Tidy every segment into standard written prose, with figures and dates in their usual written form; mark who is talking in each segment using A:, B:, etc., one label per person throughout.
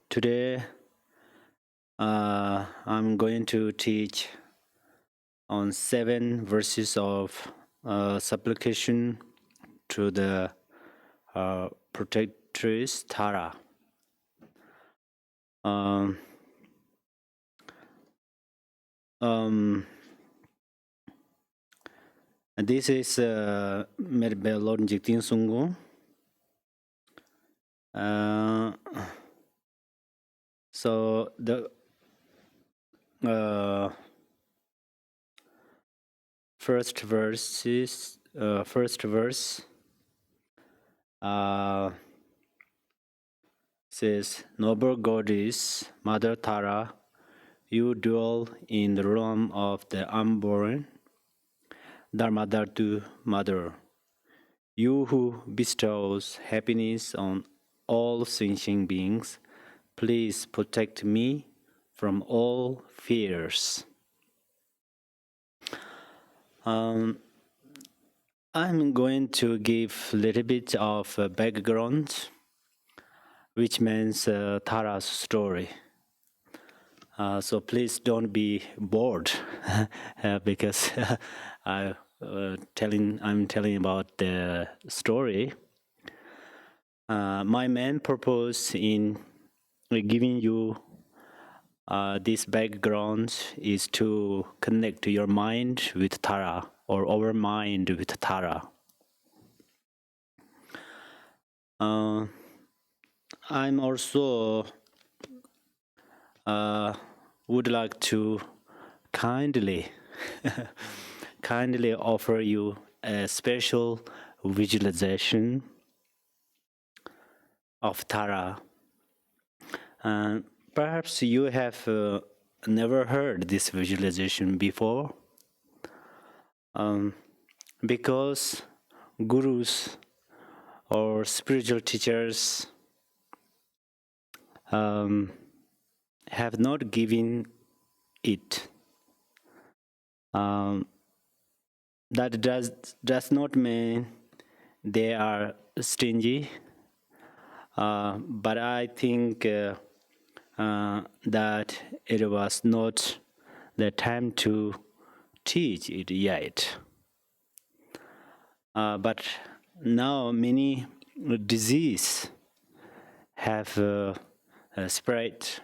A: Today, I'm going to teach on 7 verses of supplication to the protectress Tara. This is made by Lord Jigten Sumgon. So the first verse says, "Noble goddess, Mother Tara, you dwell in the realm of the unborn, Dharma Mother. You who bestows happiness on all sentient beings, please protect me from all fears." I'm going to give a little bit of background, which means Tara's story. So please don't be bored because I'm telling about the story. My main purpose in giving you this background is to connect your mind with Tara, or our mind with Tara. I'm also would like to kindly offer you a special visualization of Tara. Perhaps you have never heard this visualization before, because gurus or spiritual teachers have not given it. That does not mean they are stingy, but I think that it was not the time to teach it yet. But now many diseases have spread.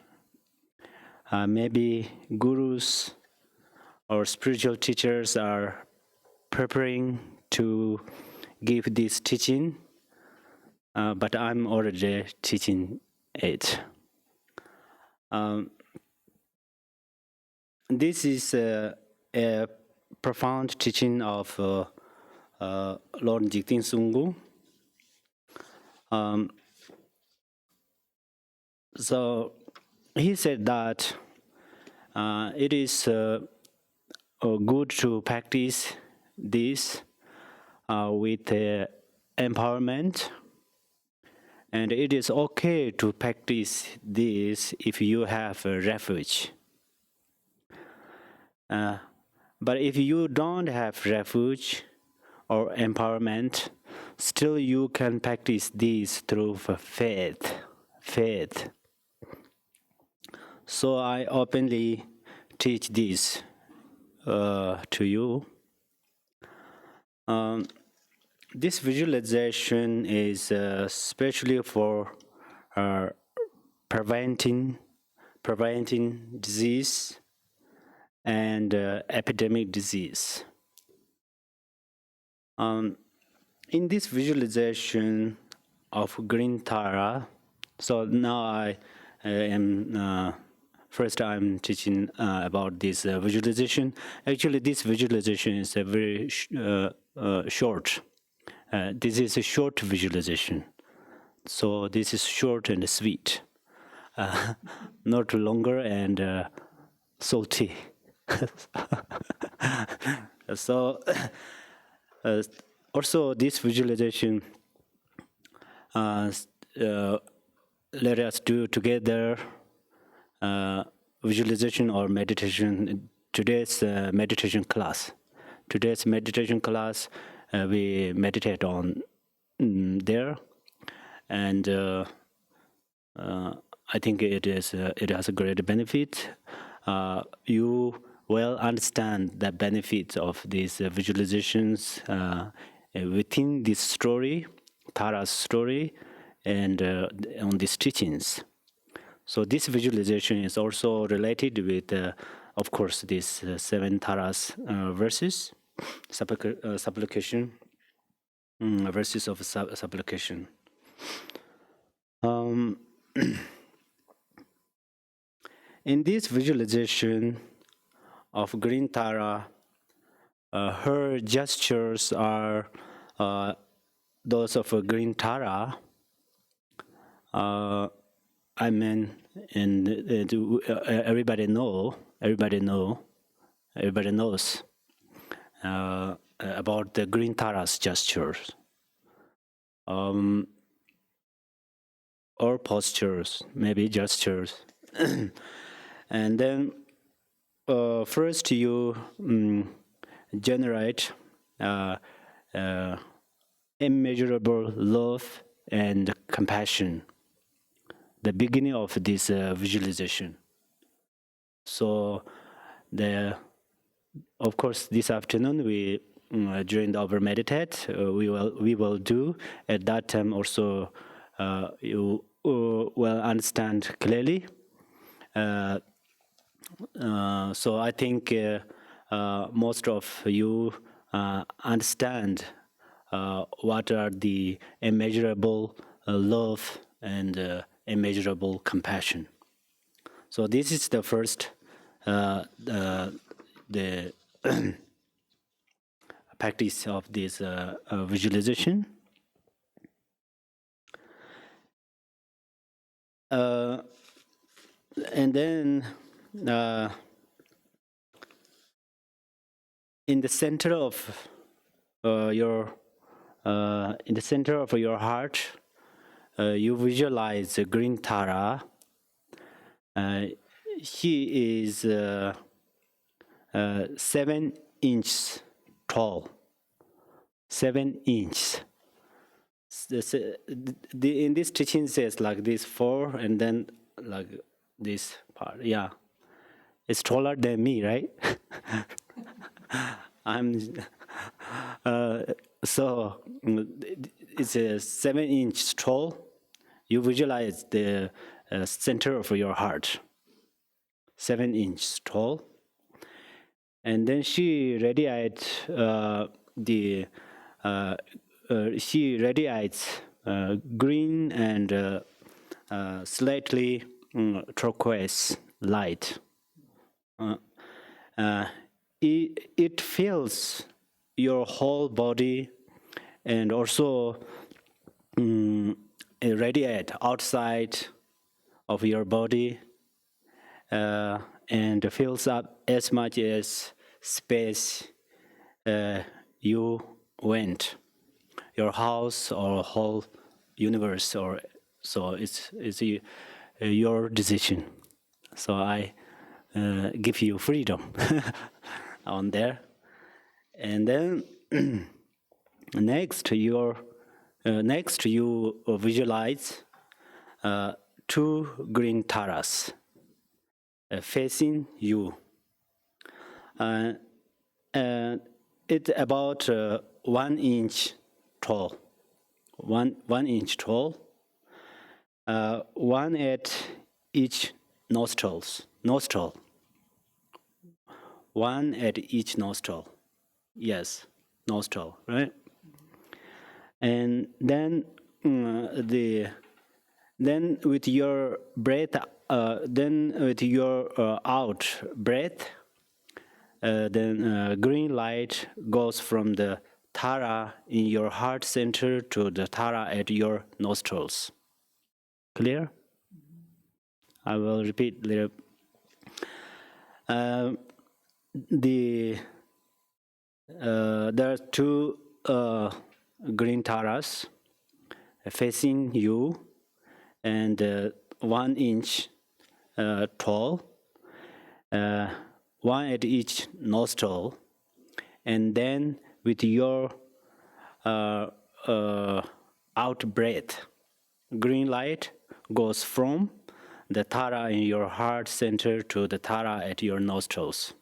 A: Maybe gurus or spiritual teachers are preparing to give this teaching, but I'm already teaching it. This is a profound teaching of Lord Jigten Sumgon. So he said that it is good to practice this with empowerment, and it is okay to practice this if you have a refuge. But if you don't have refuge or empowerment, still you can practice this through faith. So I openly teach this to you. This visualization is especially for preventing disease and epidemic disease. In this visualization of green Tara, so now I am first I'm teaching about this visualization. Actually, this visualization is a very short. This is a short visualization. So this is short and sweet, not longer and salty. So also this visualization let us do together visualization or meditation. Today's meditation class. We meditate on there, and I think it has a great benefit. You will understand the benefits of these visualizations within this story, Tara's story, and on these teachings. So this visualization is also related with, of course, these 7 Taras verses, supplication, verses of supplication. In this visualization of Green Tara, her gestures are those of a Green Tara. I mean, and everybody knows about the Green Tara's gestures. Or postures, maybe gestures. And then first you generate immeasurable love and compassion, the beginning of this visualization. So of course, this afternoon we during our meditate we will do at that time also. You will understand clearly. So I think most of you understand what are the immeasurable love and immeasurable compassion. So this is the first the practice of this visualization. And then in the center of your heart, you visualize the Green Tara. He is 7 inches tall. 7 inches. In this teaching says like this 4 and then like this part. Yeah, it's taller than me, right? So it's a 7 inch tall. You visualize the center of your heart. 7 inches tall, and then she radiates green and slightly turquoise light. It fills your whole body and also radiate outside of your body and fills up as much as space you went, your house or whole universe, or so it's your decision. So I give you freedom on there, and then next you visualize 2 green taras facing you. It's about 1 inch tall. One inch tall. One at each nostril. One at each nostril. Yes, nostril, right? And then with your breath, out breath, then green light goes from the Tara in your heart center to the Tara at your nostrils. Clear? I will repeat later. There are 2 green Taras facing you and 1 inch tall, one at each nostril, and then with your out breath, green light goes from the Tara in your heart center to the Tara at your nostrils.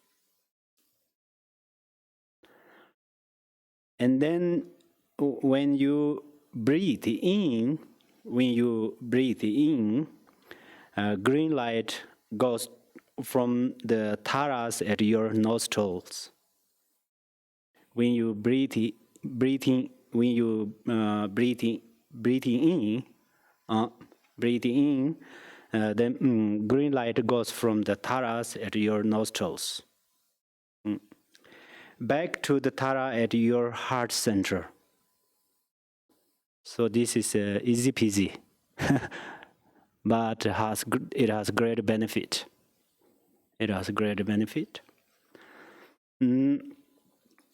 A: And then when you breathe in, green light goes from the Taras at your nostrils. When you breathe in, then green light goes from the Taras at your nostrils back to the Tara at your heart center. So this is easy peasy, but it has great benefit.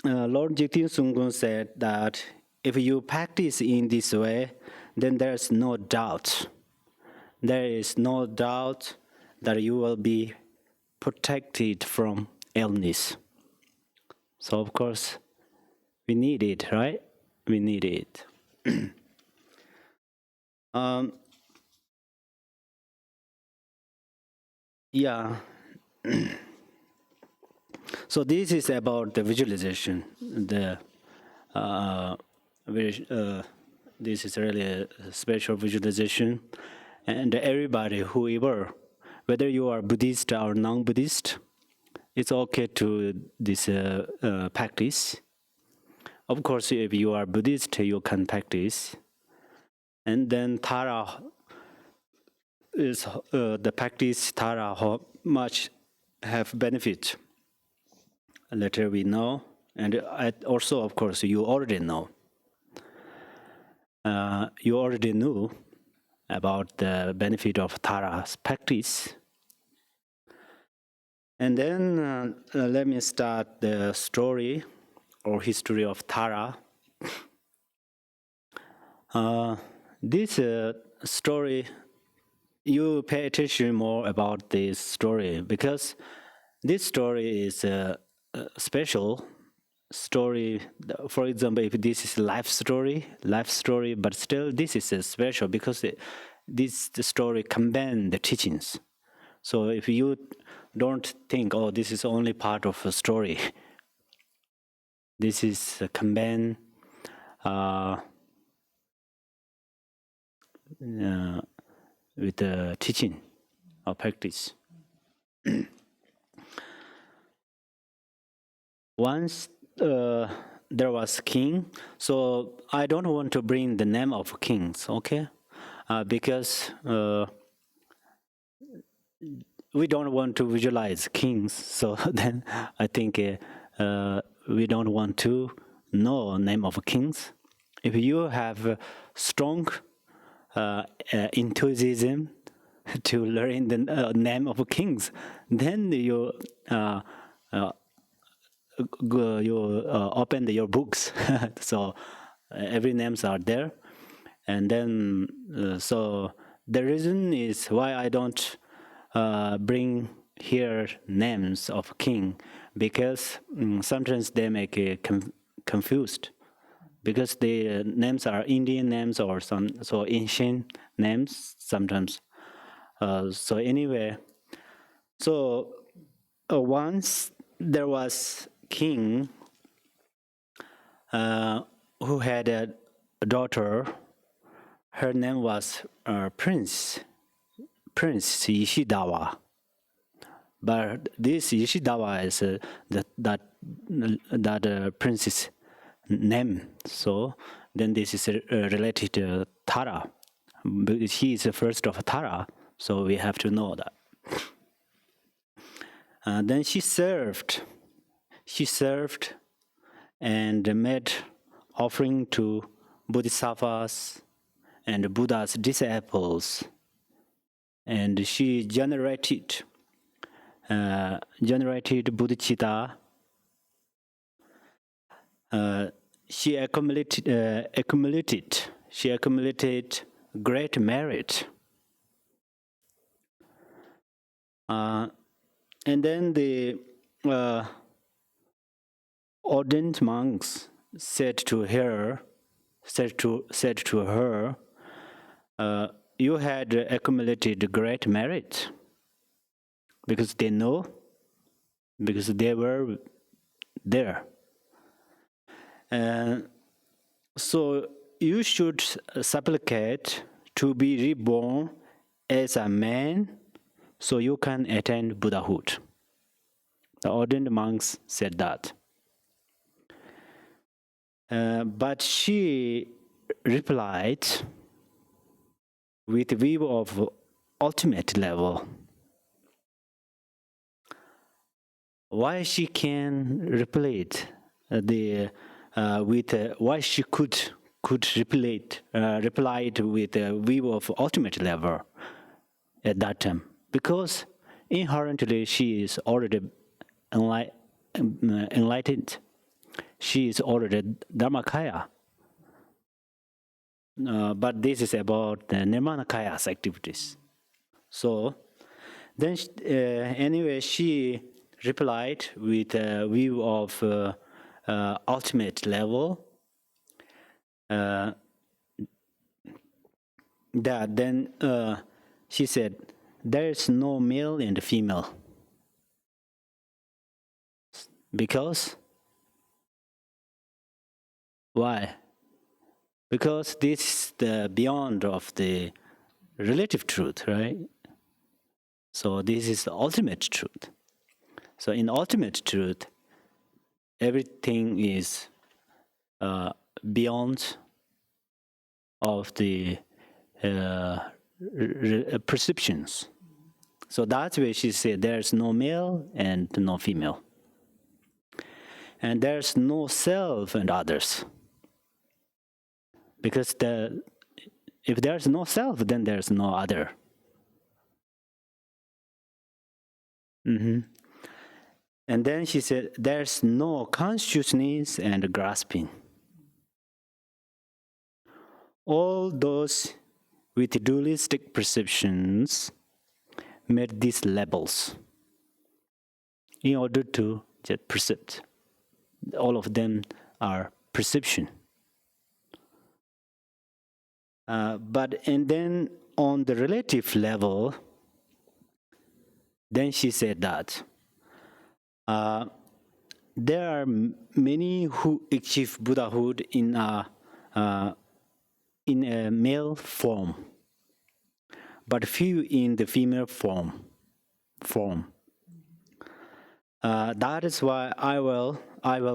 A: Lord Jigten Sumgon said that if you practice in this way, then there is no doubt. There is no doubt that you will be protected from illness. So of course, we need it, right? We need it. Yeah. So this is about the visualization. This is really a special visualization, and everybody, whoever, whether you are Buddhist or non-Buddhist, it's okay to this practice. Of course, if you are Buddhist, you can practice. And then Tara is the practice. Tara, how much have benefit? Later we know, and also, of course, you already know. You already knew about the benefit of Tara's practice. And then let me start the story or history of Tara. This story, you pay attention more about this story because this story is a special story. For example, if this is life story, but still this is a special because the story combines the teachings. So if you don't think, oh, this is only part of a story, this is a combined with the teaching or practice. Once there was king, so I don't want to bring the name of kings, okay? Because we don't want to visualize kings, so then I think we don't want to know name of kings. If you have strong enthusiasm to learn the name of kings, then you open your books. So every names are there, and then so the reason is why I don't bring here names of king, because sometimes they make confused, because the names are Indian names or some so ancient names sometimes. So anyway, so once there was king who had a daughter. Her name was Prince Yoshidawa. But this Yoshidawa is that prince's name. So then this is related to Tara. He is the first of Tara, so we have to know that. Then she served and made offering to bodhisattvas and Buddha's disciples, and she generated bodhicitta. She accumulated great merit. And then the ordained monks said to her, you had accumulated great merit because they know, because they were there. So you should supplicate to be reborn as a man so you can attain Buddhahood. The ordained monks said that. But she replied with view of ultimate level. Why she can reply why she could reply it with a view of ultimate level at that time? Because inherently she is already enlightened. She is already Dharmakaya. But this is about the Nirmanakaya's activities. So then, anyway, she replied with a view of ultimate level. That then she said, there is no male and female. Because? Why? Because this is the beyond of the relative truth, right? So this is the ultimate truth. So in ultimate truth, everything is beyond of the perceptions. So that's why she said there's no male and no female. And there's no self and others. Because if there's no self, then there's no other. And then she said, there's no consciousness and grasping. All those with dualistic perceptions made these labels in order to just perceive. All of them are perception. And then on the relative level, then she said that there are many who achieve Buddhahood in a male form, but few in the female form. That is why I will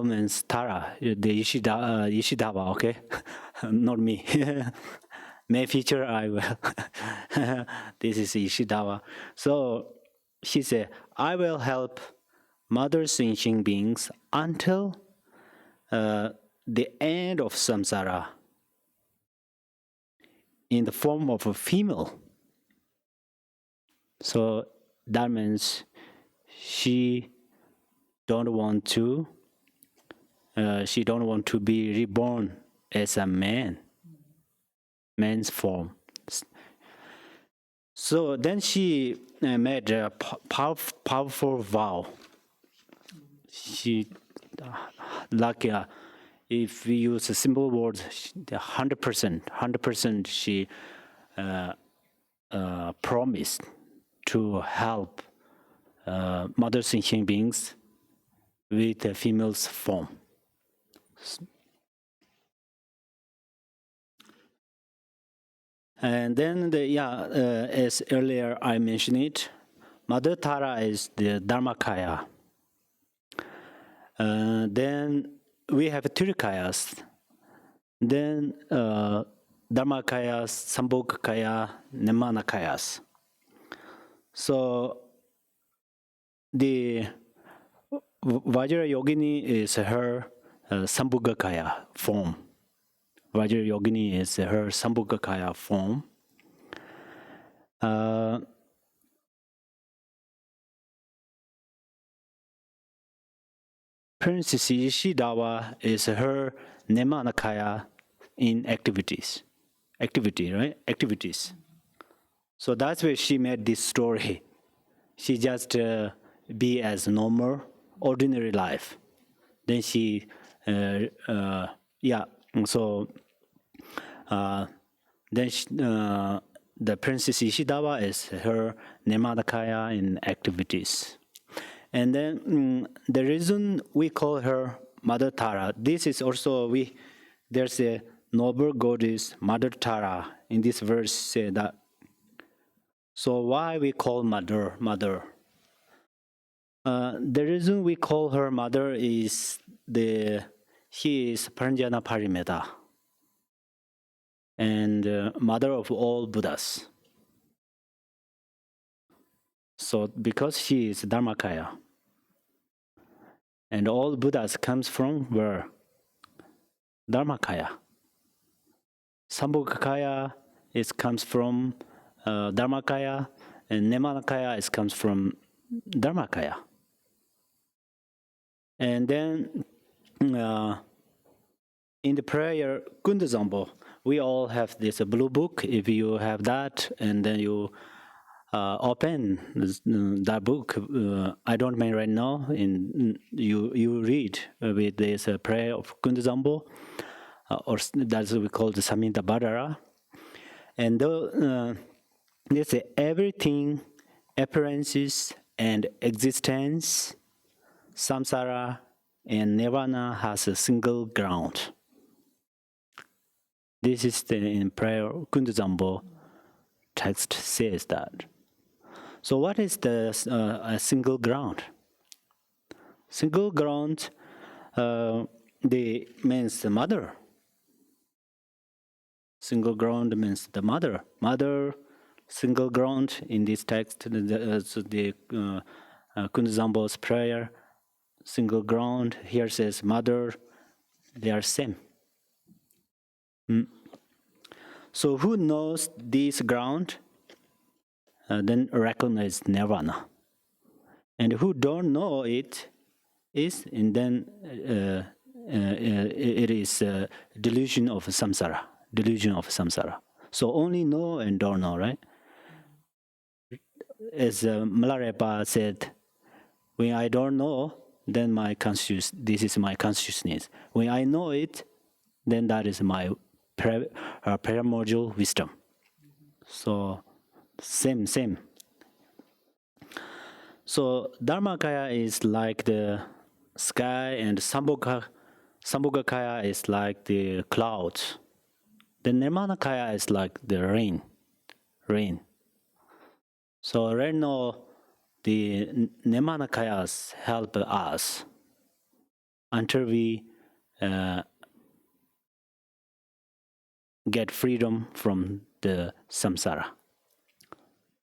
A: means Tara, the Ishidava, okay? Not me. May future I will. This is Ishidava. So she said, I will help mother sentient beings until the end of samsara in the form of a female. So that means she don't want to be reborn as a man's form. So then she made a powerful vow. She if we use a simple word, 100% she promised to help mother sentient beings with a female's form. And then, as earlier I mentioned it, Mother Tara is the Dharmakaya. Then we have Tirikayas. Then Dharmakayas, Sambhogakaya, Nirmanakayas. So the Vajrayogini is her Sambhogakaya form. Vajrayogini is her Sambhogakaya form. Princess Ishidawa is her Nirmanakaya in activities. Activities. So that's where she made this story. She just be as normal, ordinary life. Then she, Then the Princess Ishidawa is her Dharmakaya in activities. And then the reason we call her Mother Tara, this is also there's a noble goddess Mother Tara in this verse say that. So why we call mother? The reason we call her mother is she is Paranjana Parimeda and mother of all Buddhas. So because she is Dharmakaya, and all Buddhas comes from where? Dharmakaya. Sambhogakaya comes from Dharmakaya, and Nimanakaya comes from Dharmakaya. And then in the prayer Kundazambo, we all have this blue book. If you have that, and then you open that book, I don't mean right now. You read with this prayer of Kundazambo, or that's what we call the Saminta Badara, and there's everything, appearances and existence, samsara and nirvana has a single ground. This is in prayer Kundazambo text says that. So what is the single ground? Single ground means the mother. Single ground means the mother. Mother, single ground in this text, the Kundazambo's prayer, single ground, here says mother, they are same. So who knows this ground, then recognize nirvana. And who don't know it is, and then it is delusion of samsara. So only know and don't know, right? As Milarepa said, when I don't know, then this is my consciousness. When I know it, then that is my primordial wisdom. So same. So Dharmakaya is like the sky, and Sambhogakaya is like the clouds. The Nirmanakaya is like the rain. So right now, the Nirmanakayas help us until we get freedom from the samsara.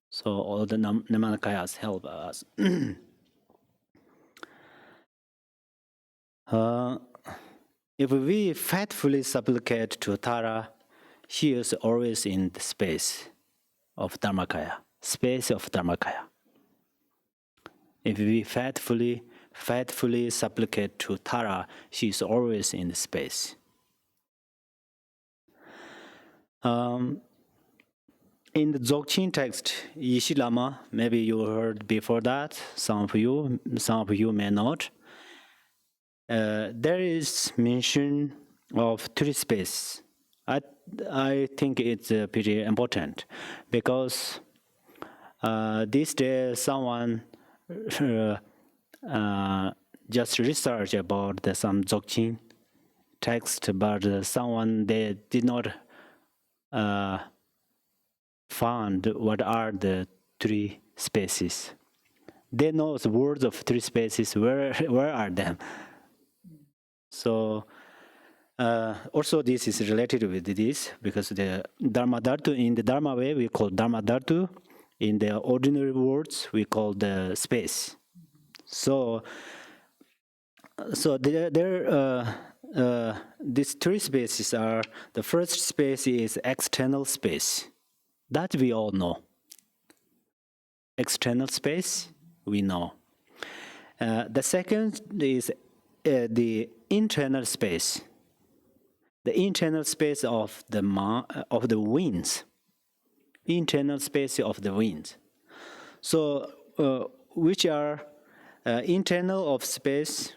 A: So all the Nirmanakayas help us. If we faithfully supplicate to Tara, she is always in the space of Dharmakaya. If we faithfully supplicate to Tara, she is always in the space. In the Dzogchen text, Yishi Lama, maybe you heard before that, some of you may not. There is mention of three spaces. I think it's pretty important because these days someone just research about some Dzogchen text, but someone they did not found what are the three spaces. They know the words of three spaces. Where are them? So also this is related with this because the Dharma Dhatu, in the Dharma way we call Dharma Dhatu. In the ordinary words we call the space. So these three spaces are, the first space is external space. That we all know. External space, we know. The second is the internal space. The internal space of the winds. Internal space of the winds. So, which are internal of space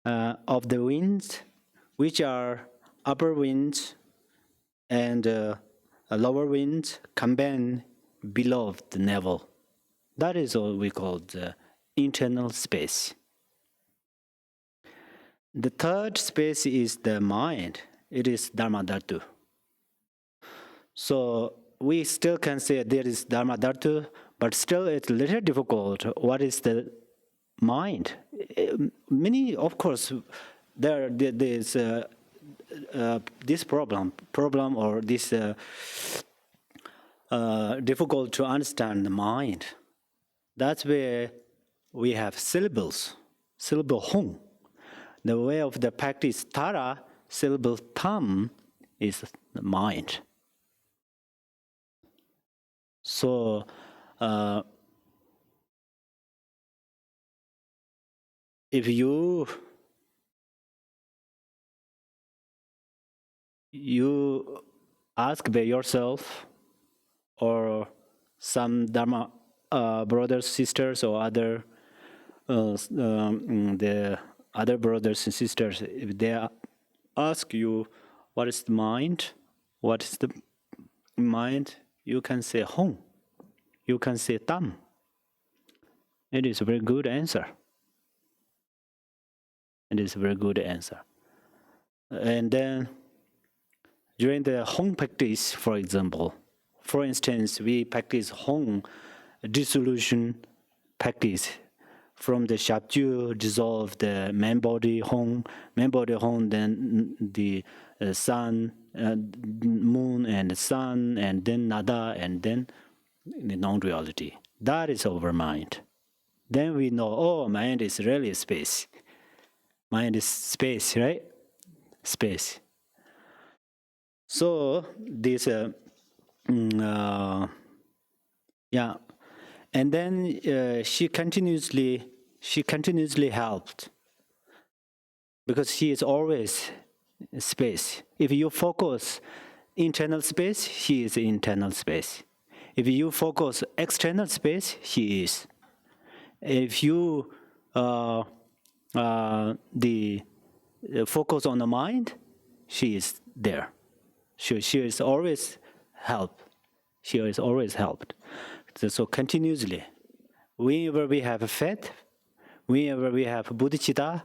A: of the winds, which are upper winds and lower winds combine below the navel. That is what we call the internal space. The third space is the mind. It is Dharma Dhatu. So we still can say there is Dharma Dhatu, but still it's a little difficult. What is the mind? Many, of course, there's this problem or this difficult to understand the mind. That's where we have syllables, syllable hong. The way of the practice Tara, syllable tam is the mind. So if you ask by yourself or some Dharma brothers, sisters, or other the other brothers and sisters, if they ask you what is the mind, what is the mind, you can say hong, you can say tam. It is a very good answer. It is a very good answer. And then during the hong practice, for example, for instance, we practice hong dissolution practice. From the Shabju dissolve the main body hong, then the sun, moon and sun, and then nada, and then the non-duality. That is our mind. Then we know, oh, mind is really space. Mind is space, right? Space. So this, yeah. And then she continuously helped because she is always space. If you focus internal space, she is internal space. If you focus external space, she is. If you the focus on the mind, she is there. She is always help. She is always helped. So continuously, whenever we have faith, whenever we have bodhicitta,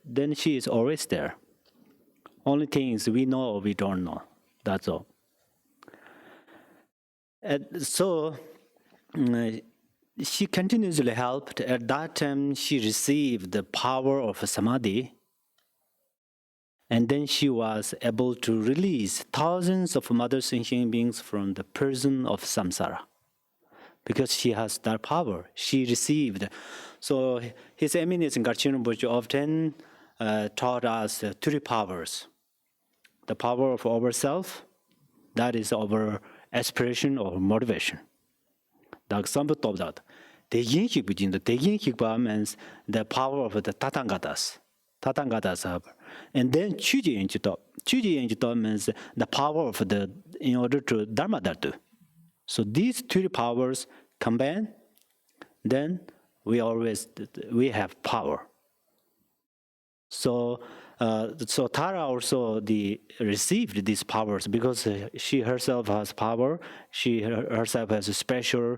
A: then she is always there. Only thing is we know or we don't know. That's all. So she continuously helped. At that time, she received the power of samadhi. And then she was able to release thousands of mother sentient beings from the prison of samsara. Because she has that power, she received. So His Eminence Garchen Rinpoche often taught us three powers. The power of ourself, that is our aspiration or motivation. The example of that. Degyen Hikpa means the power of the Tathagatas. And then Chuji Enjito means the power of the in order to Dharma Dhatu. So these three powers combine, then we have power. So Tara also received these powers because she herself has power. She herself has a special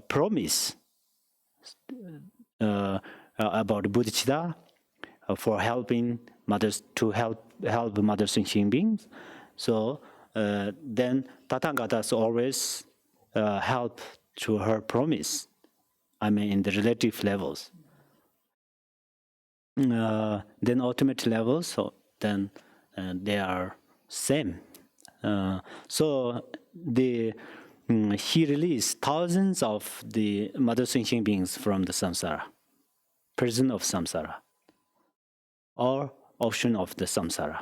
A: promise about bodhicitta for helping mothers to help mothers sentient beings. So then Tathagatas always help to her promise. I mean, in the relative levels. Then ultimate levels, so then they are same. So he released thousands of the mother sentient beings from the samsara, prison of samsara, or ocean of the samsara.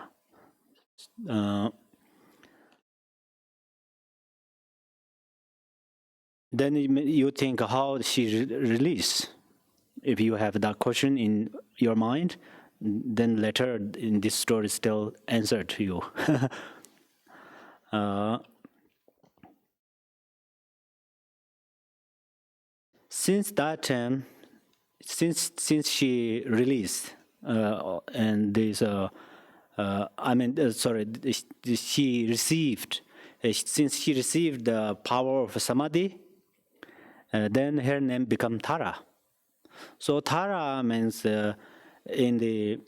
A: Then you think how she released. If you have that question in your mind, then later in this story still answer to you. Since that time, since she released and this she received, since she received the power of samadhi, then her name became Tara. So Tara means in the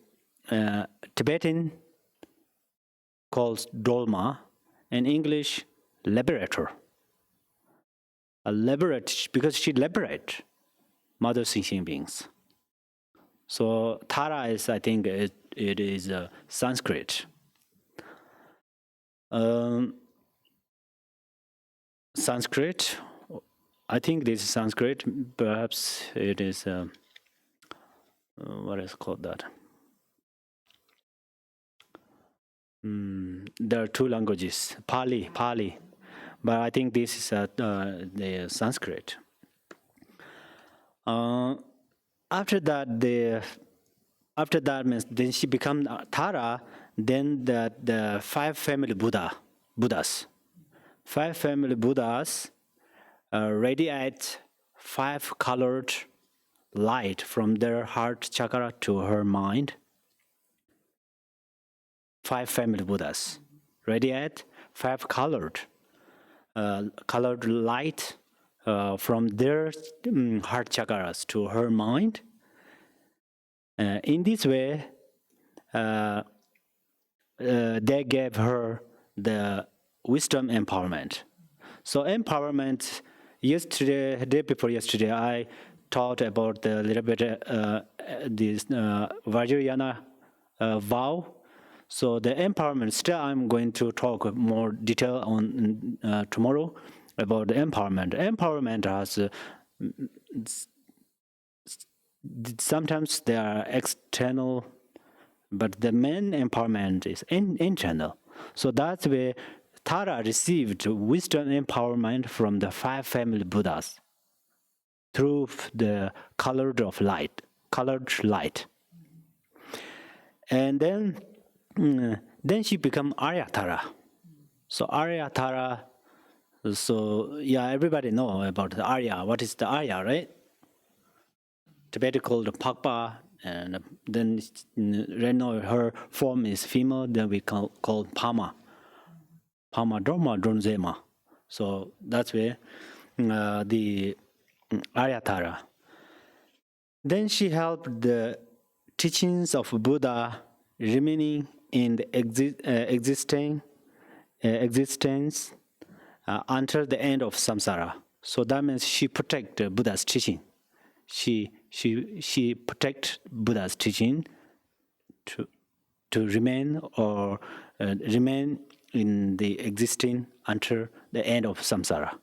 A: Tibetan calls Dolma, in English, liberator. A liberate, because she liberate mother sentient beings. So Tara is, I think, it is Sanskrit. Sanskrit, I think this is Sanskrit. Perhaps it is, what is called that? There are two languages, Pali. But I think this is the Sanskrit. After that means then she become Tara. Then the five family Buddhas radiate five colored light from their heart chakra to her mind. Five family Buddhas radiate five colored light from their heart chakras to her mind. In this way, they gave her the wisdom empowerment. So empowerment, day before yesterday, I taught about a little bit this Vajrayana vow. So the empowerment, still I'm going to talk more detail on tomorrow about the empowerment. Empowerment has sometimes they are external, but the main empowerment is internal. So that's where Tara received wisdom empowerment from the five family Buddhas through the colored light. And then she became Arya Tara. So Arya Tara, so yeah, everybody know about the Arya. What is the Arya, right? Tibetan called Pakpa, and then right now her form is female, then we call Pama Dharma Dronzema. So that's where the Aryatara. Then she helped the teachings of Buddha remaining in the existence until the end of samsara. So that means she protected Buddha's teaching. She protect Buddha's teaching to remain or remain in the existing until the end of samsara.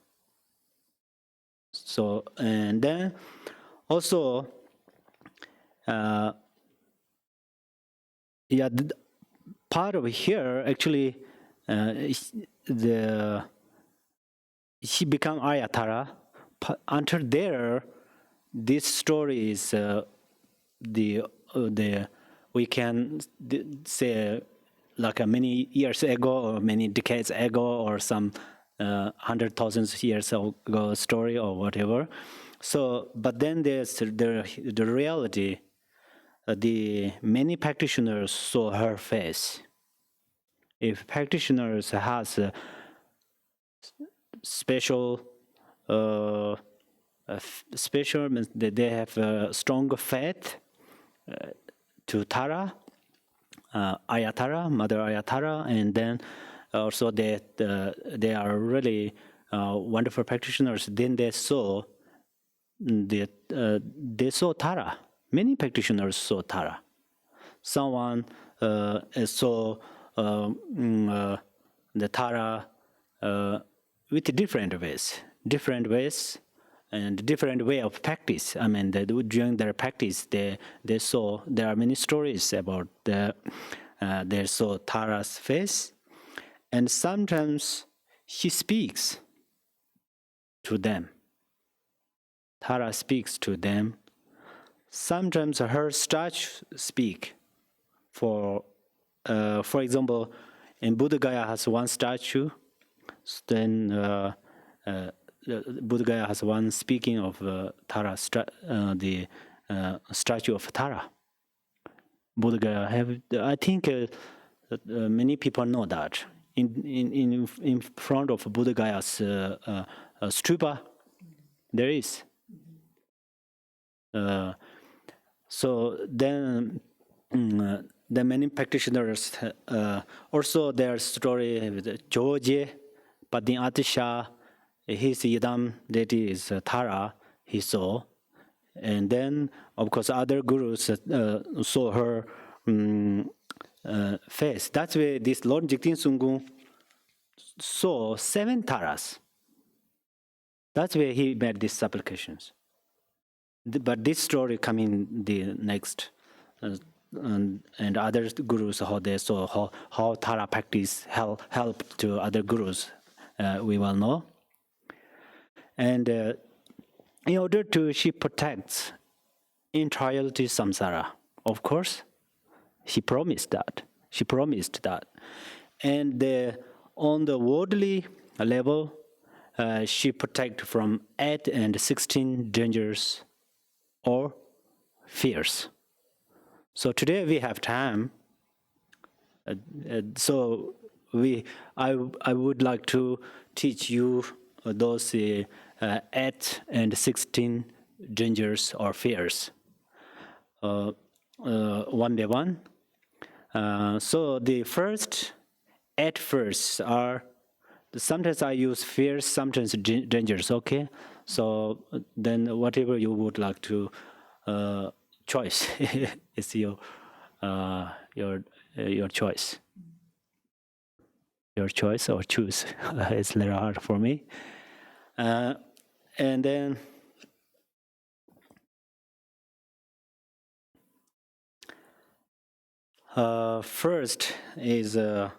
A: So and then also part of here actually she become Ayatara. Until there, this story is we can say like many years ago or many decades ago or some 100,000 years ago story or whatever. So, but then there's the reality. The many practitioners saw her face. If practitioners has a special means that they have a stronger faith to Tara, Ayatara, Mother Ayatara, and then also they are really wonderful practitioners. Then they saw Tara. Many practitioners saw Tara. Someone saw the Tara with different ways, and different way of practice. I mean, during their practice, they saw there are many stories about they saw Tara's face, and sometimes she speaks to them. Tara speaks to them. Sometimes her statue speak. For example, in Buddha Gaya has one statue. Then Buddha Gaya has one speaking of Tara, the statue of Tara. Buddha Gaya have, I think, many people know that. In front of Buddha Gaya's stupa, there is. So then many practitioners also their story with George, but in Atisha, his Yidam deity is Tara, he saw. And then, of course, other gurus saw her face. That's why this Lord Jigten Sumgon saw 7 Taras. That's where he made these supplications. But this story coming the next, and other gurus how they saw how Tara practice helped to other gurus, we well know. And in order to she protects entirety samsara, of course, she promised that. And on the worldly level, she protect from 8 and 16 dangers or fears. So today we have time. So I would like to teach you those 8 and 16 dangers or fears, one by one. So the first 8 first are, sometimes I use fears, sometimes dangers. Okay, so then whatever you would like to choice is your choice. Your choice or choose. It's a little hard for me. And then first is the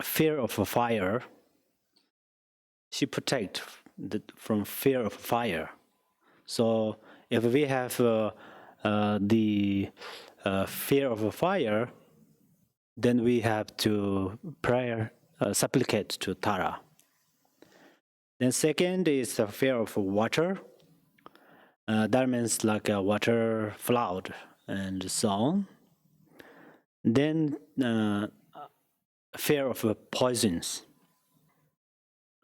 A: fear of a fire. She protect from fear of fire. So if we have the fear of a fire, then we have to supplicate to Tara. Then second is the fear of water. That means like a water flood and so on. Then fear of poisons.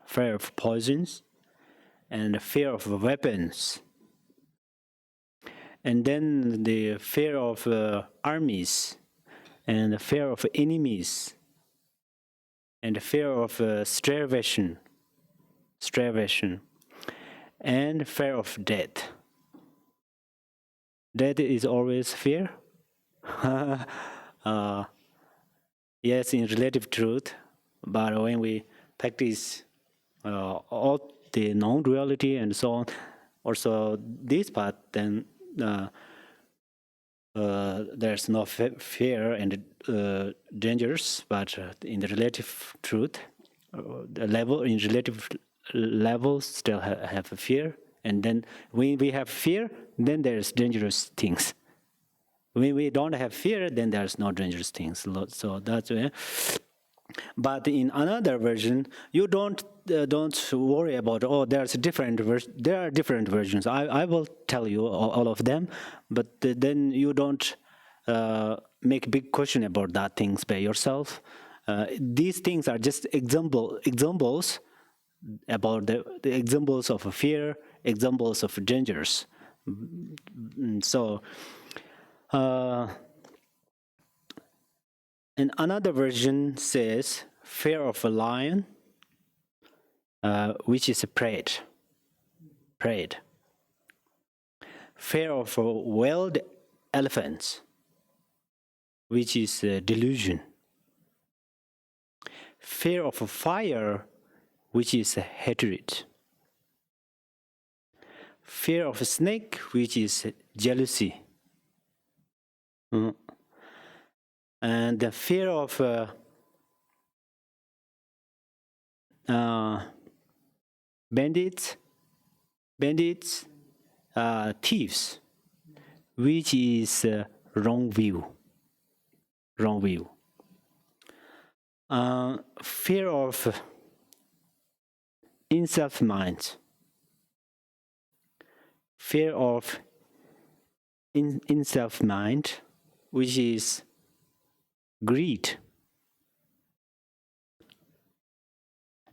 A: Fear of poisons and fear of weapons. And then the fear of armies and the fear of enemies and the fear of starvation and fear of death. Death is always fear. Yes, in relative truth, but when we practice all the non-duality and so on, also this part, then there's no fear and dangers, but in the relative truth, the level in relative levels still have a fear. And then when we have fear, then there's dangerous things. When we don't have fear, then there's no dangerous things. So that's but in another version, you don't worry about, oh, there are different versions. I will tell you all of them, but then you don't make big question about that things by yourself. These things are just examples about the examples of fear, examples of dangers. So and another version says fear of a lion, which is prayed. Fear of wild elephants, which is delusion. Fear of fire, which is hatred. Fear of a snake, which is jealousy. And the fear of bandits, thieves, which is wrong view. Fear of in-self mind. Fear of in-self mind, which is greed.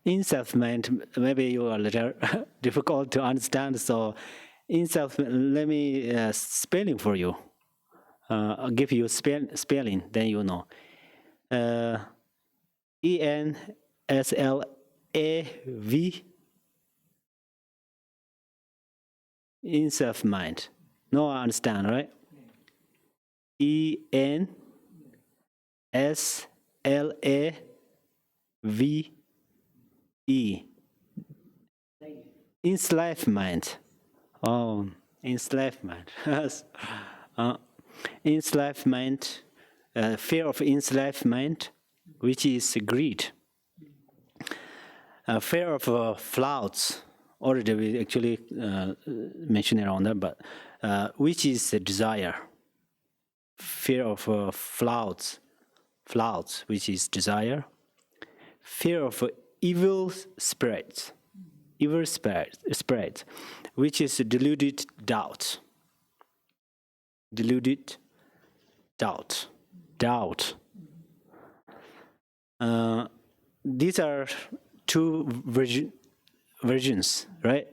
A: In self-mind, maybe you are a little difficult to understand. So, in self, let me spelling for you. I'll give you spelling, then you know. ENSLAV, in self-mind. No, I understand, right? ENSLAVE, enslavement. Oh, enslavement. Enslavement, fear of enslavement, which is greed. Fear of flaws. Already we actually mentioned around that, but which is a desire. Fear of flaws, which is desire. Fear of evil spirits, which is deluded doubt. Deluded doubt. These are two versions, right?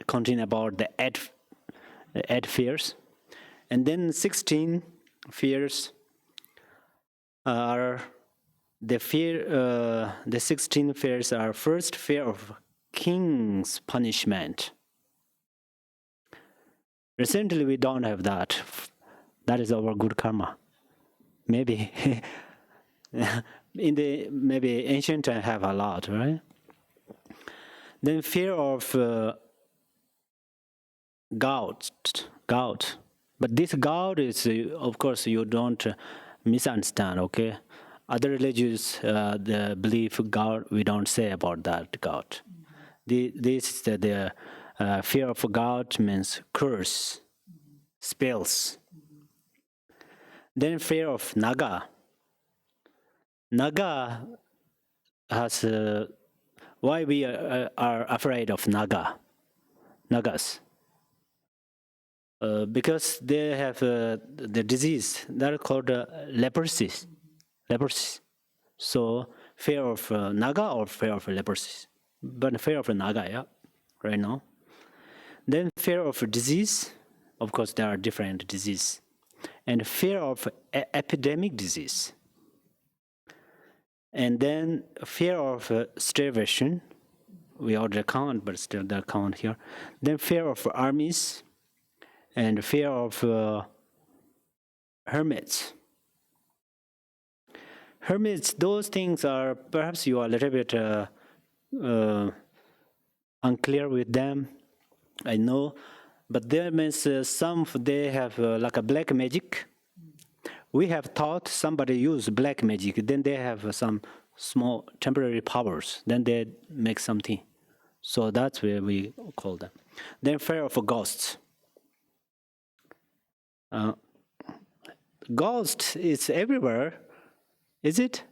A: Contain about the ed fears. And then 16 fears are the 16 fears are first, fear of king's punishment. Recently, we don't have that. That is our good karma. Maybe in the ancient time have a lot, right? Then fear of gout. But this gout is, of course, you don't misunderstand, okay? Other religions, the belief gout, we don't say about that gout. This the fear of gout means curse, spells. Then fear of naga. Naga has why we are afraid of nagas. Because they have the disease that are called leprosy. So fear of naga or fear of leprosy, but fear of naga, yeah, right now. Then fear of disease. Of course, there are different diseases, and fear of epidemic disease. And then fear of starvation. We already count, but still that count here. Then fear of armies, and fear of hermits. Hermits, those things are, perhaps you are a little bit unclear with them, I know, but there means some, they have like a black magic. We have taught somebody use black magic, then they have some small temporary powers, then they make something. So that's where we call them. Then fear of ghosts. Ghost is everywhere, is it?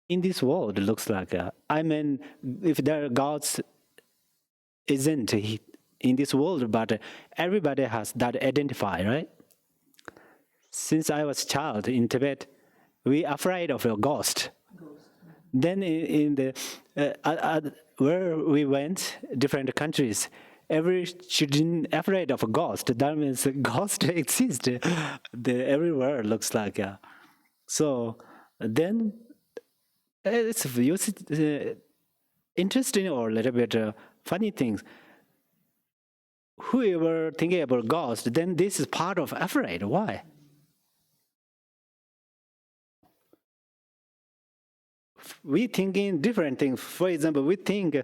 A: In this world, it looks like. I mean, if there are gods, isn't in this world, but everybody has that identify, right? Since I was a child in Tibet, we are afraid of a ghost. Then in the where we went, different countries, every children afraid of a ghost. That means a ghost exists. Everywhere looks like. So then it's interesting or a little bit funny things. Whoever thinking about ghost, then this is part of afraid. Why? We thinking different things. For example, we think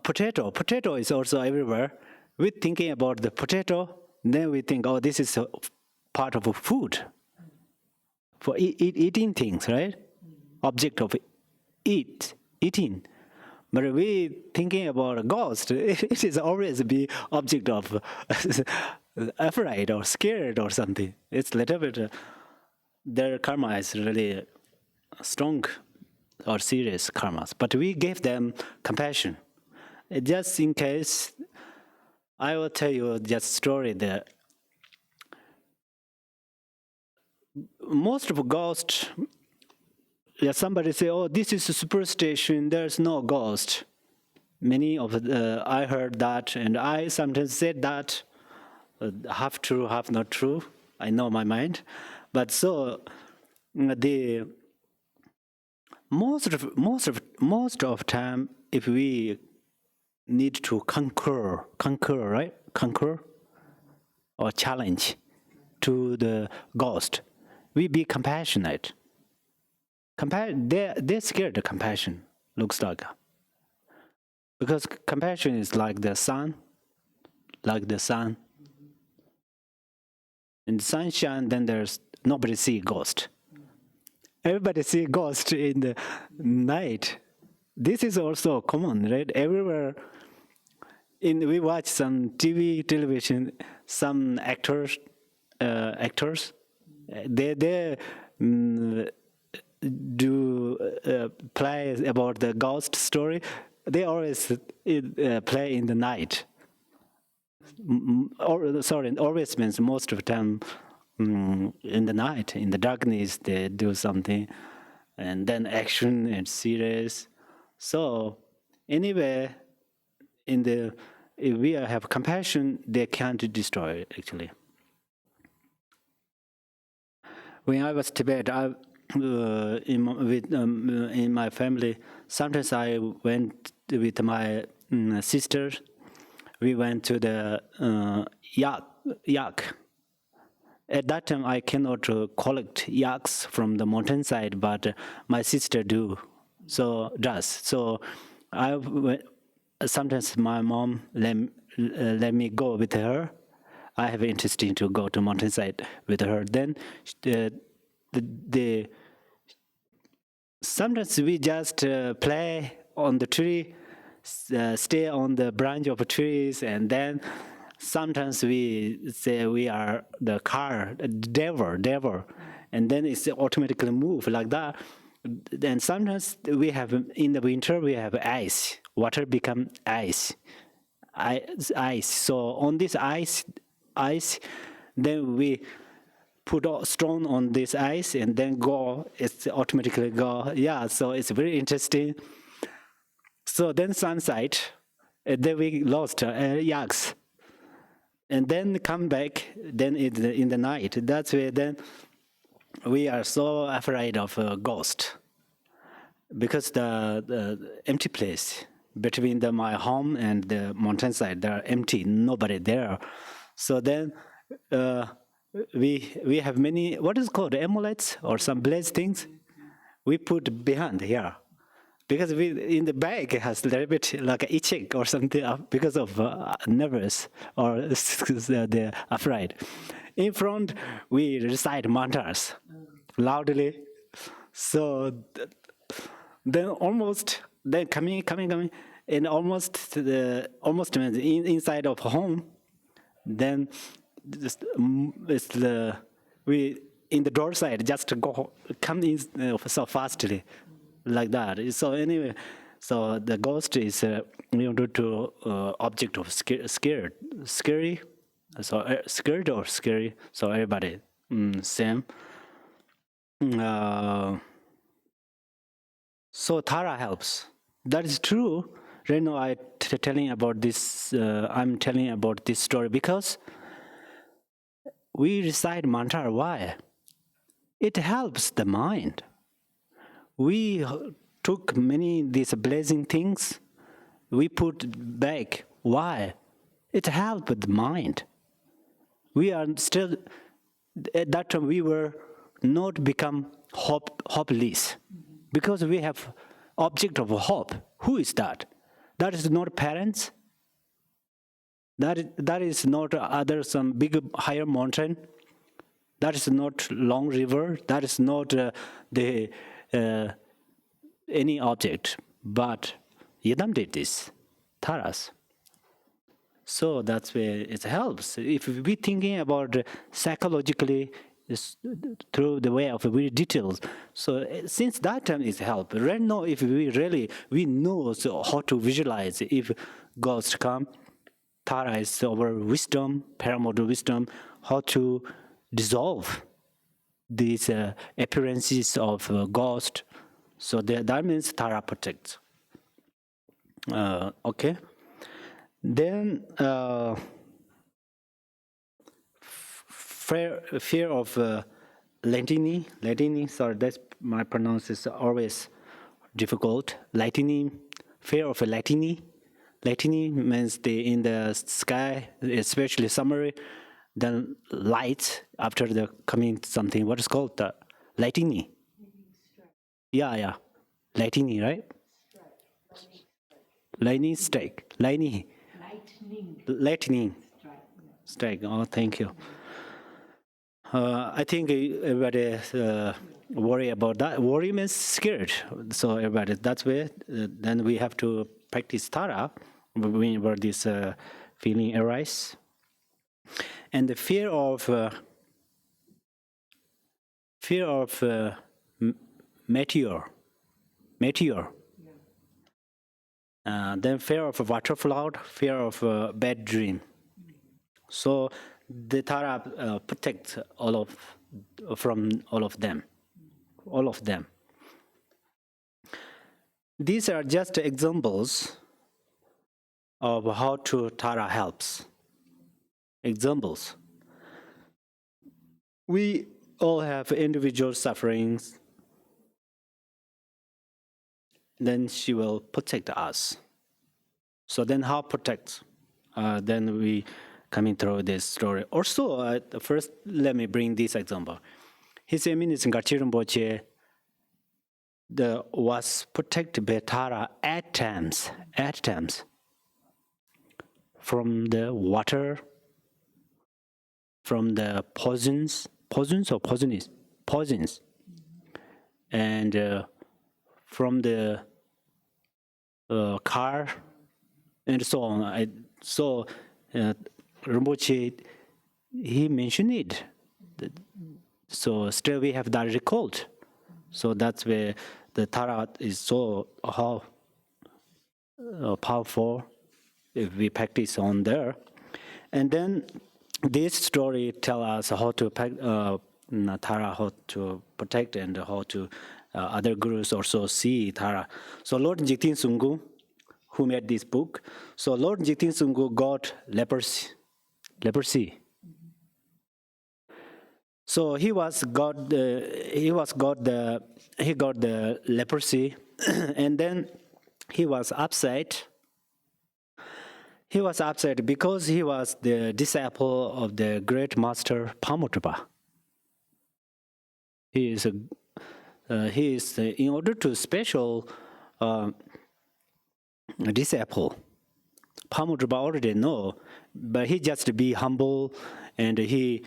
A: potato. Potato is also everywhere. We thinking about the potato, then we think, oh, this is a part of a food for eating things, right? Object of eating. But we thinking about a ghost. It is always be object of afraid or scared or something. It's a little bit. Their karma is really strong or serious karmas, but we gave them compassion. Just in case, I will tell you just story that most of ghosts, yeah, somebody say, oh, this is a superstition, there's no ghost. Many of I heard that, and I sometimes said that, half true, half not true. I know my mind. But so the most of time, if we need to conquer, right? Conquer or challenge to the ghost, we be compassionate. They're scared of compassion, looks like. Because compassion is like the sun. In the sunshine, then there's nobody see ghost. Everybody see ghost in the night. This is also common, right? Everywhere. We watch some television, some actors, they do play about the ghost story. They always play in the night. Always means most of the time in the night, in the darkness, they do something, and then action and serious. So anyway, if we have compassion, they can't destroy it, actually. When I was Tibet, in my family, sometimes I went with my sister. We went to the yak. At that time, I cannot collect yaks from the mountainside, but my sister does. So sometimes my mom let me go with her. I have interest to go to mountainside with her. Then sometimes we just play on the tree, stay on the branch of trees, and then sometimes we say we are the devil, and then it's automatically move like that. Then sometimes we have, in the winter, we have ice. Water become ice. So on this ice, then we put a stone on this ice and then it's automatically go. Yeah, so it's very interesting. So then sunset, then we lost yaks. And then come back, then in the night. That's where then we are so afraid of a ghost. Because the empty place between my home and the mountainside, they are empty, nobody there. So then we have many, what is called, amulets or some blaze things we put behind here. Because in the bag it has a little bit like itching or something because of nervous or they're afraid. In front, we recite mantras loudly. So then coming, and almost inside of home. Then we in the door side just come in so fastly. Like that. So anyway, so the ghost is to object of scary. So scared or scary. So everybody same. So Tara helps. That is true. Right now I'm telling about this story because we recite mantra. Why? It helps the mind. We took many these blazing things, we put back. Why? It helped the mind. We are still, at that time we were not become hopeless, because we have object of hope. Who is that? That is not parents. That is not some big higher mountain. That is not long river. That is not any object, but Yidam did this, Taras. So that's where it helps. If we thinking about psychologically through the way of very details, so since that time it help. Right now, if we know how to visualize, if ghosts come, Tara is our wisdom, paramount wisdom, how to dissolve these appearances of ghost. So that means Tara protects. Okay. Then fear of lightning. Sorry, that's my pronounce is always difficult. Lightning, fear of lightning. Lightning means in the sky, especially summer, then light after the coming something. What is called the lightning? Yeah, lightning, right? Lightning strike, lightning strike. Oh, thank you. I think everybody worry about that. Worry means scared. So everybody, that's where then we have to practice Tara where this feeling arises. And the fear of meteor. Then fear of water flood, fear of bad dream. So the Tara protects from all of them. These are just examples of how to Tara helps. Examples. We all have individual sufferings. Then she will protect us. So then how protect? Then we coming through this story. Also, first let me bring this example. His Eminence Ngachir Rinpoche was protected by Tara at times, from the water, from the poisons, and from the car, and so on. So Rinpoche, he mentioned it. So still we have that record. So that's where the Tara is so powerful if we practice on there. And then this story tell us how to Tara, how to protect, and how to other gurus also see Tara. So Lord Jigten Sumgon, who made this book, so Lord Jigten Sumgon got leprosy. So he got the leprosy, and then he was upset. He was upset because he was the disciple of the great master Pamodrpa. He is in order to special disciple. Pamodrpa already know, but he just be humble, and he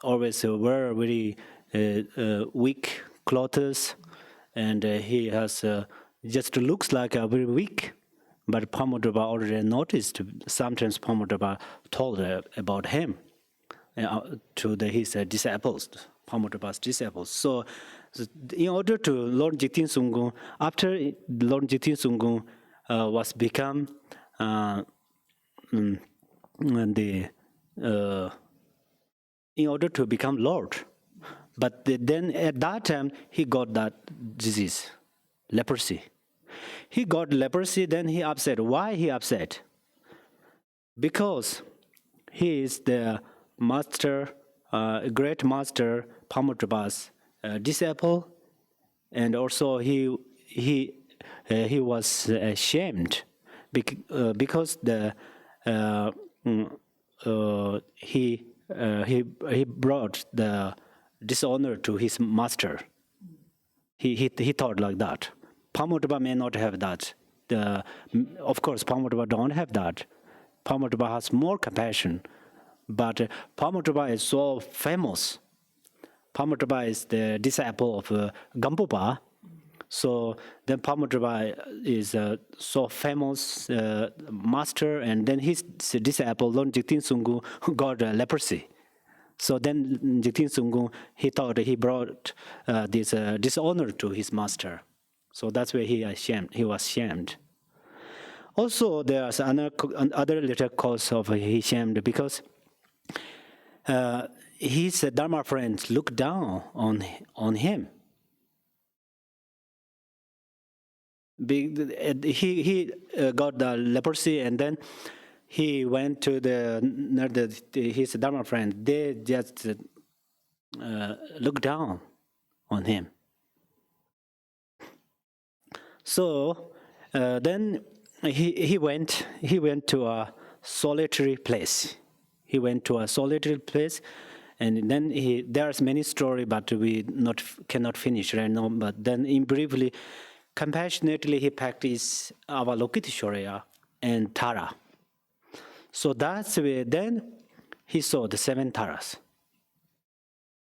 A: always wear very weak clothes, and he has just looks like very weak. But Pamodrpa already noticed. Sometimes Pamodrpa told about him to his disciples, Pamodrpa's disciples. So, in order to Lord Jigten Sumgon, after Lord Jigten Sumgon was become in order to become Lord, but then at that time he got that disease, leprosy. He got leprosy, then he upset. Why he upset? Because he is the master, great master Pamodrpa's disciple, and also he was ashamed because he brought the dishonor to his master. He thought like that. Pamodrpa may not have that. Of course, Pamodrpa don't have that. Pamodrpa has more compassion, but Pamodrpa is so famous. Pamodrpa is the disciple of Gampopa. So then Pamodrpa is so famous master, and then his disciple Lord Jigten Sumgon got leprosy. So then Jigten Sumgon, he thought he brought this dishonor to his master. So that's where he was shamed. Also, there's another little cause of he shamed because his Dharma friends looked down on him. He got the leprosy, and then he went to his Dharma friend. They just looked down on him. So then he went to a solitary place. He went to a solitary place, and then there's many story, but we cannot finish right now. But then, in briefly, compassionately he practiced Avalokiteshvara and Tara. So that's where then he saw the 7 Taras.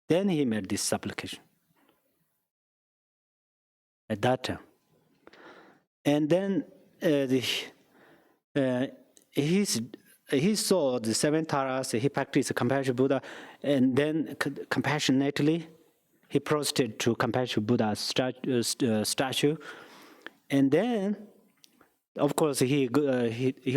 A: Then he made this supplication at that time. And then he saw the 7 Taras, he practiced compassion Buddha, and then compassionately he prostrated to compassion Buddha's statue. And then, of course, he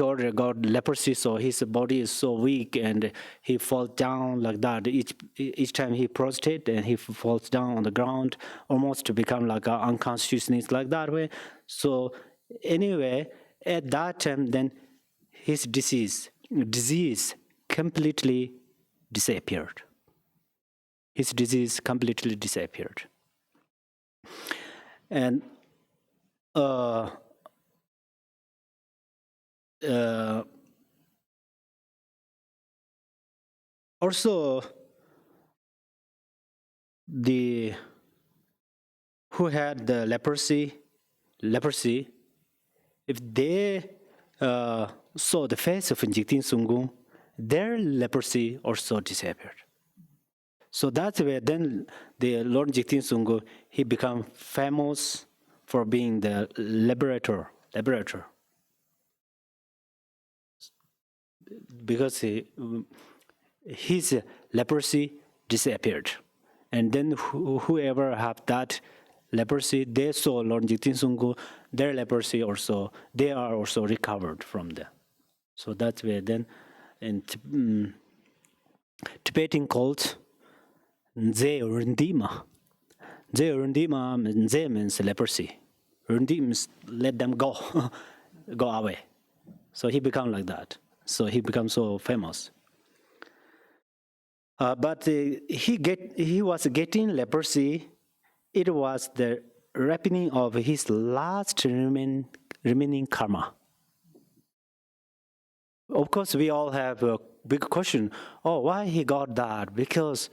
A: already got leprosy, so his body is so weak, and he falls down like that. Each time he prostrates, and he falls down on the ground, almost to become like an unconsciousness like that way. So anyway, at that time, then his disease completely disappeared. His disease completely disappeared. And also, who had the leprosy, if they saw the face of Jigten Sumgon, their leprosy also disappeared. So that's where then the Lord Jigten Sumgon, he became famous for being the liberator. Because his leprosy disappeared. And then whoever have that leprosy, they saw Lord Jigten Sumgon, their leprosy also, they are also recovered from them. So that's where then in Tibetan cult, Nze Urndima. Nze Urndima, Nze means leprosy. Urndi means let them go, go away. So he became like that. So he becomes so famous. But he was getting leprosy. It was the ripening of his last remaining karma. Of course, we all have a big question. Oh, why he got that? Because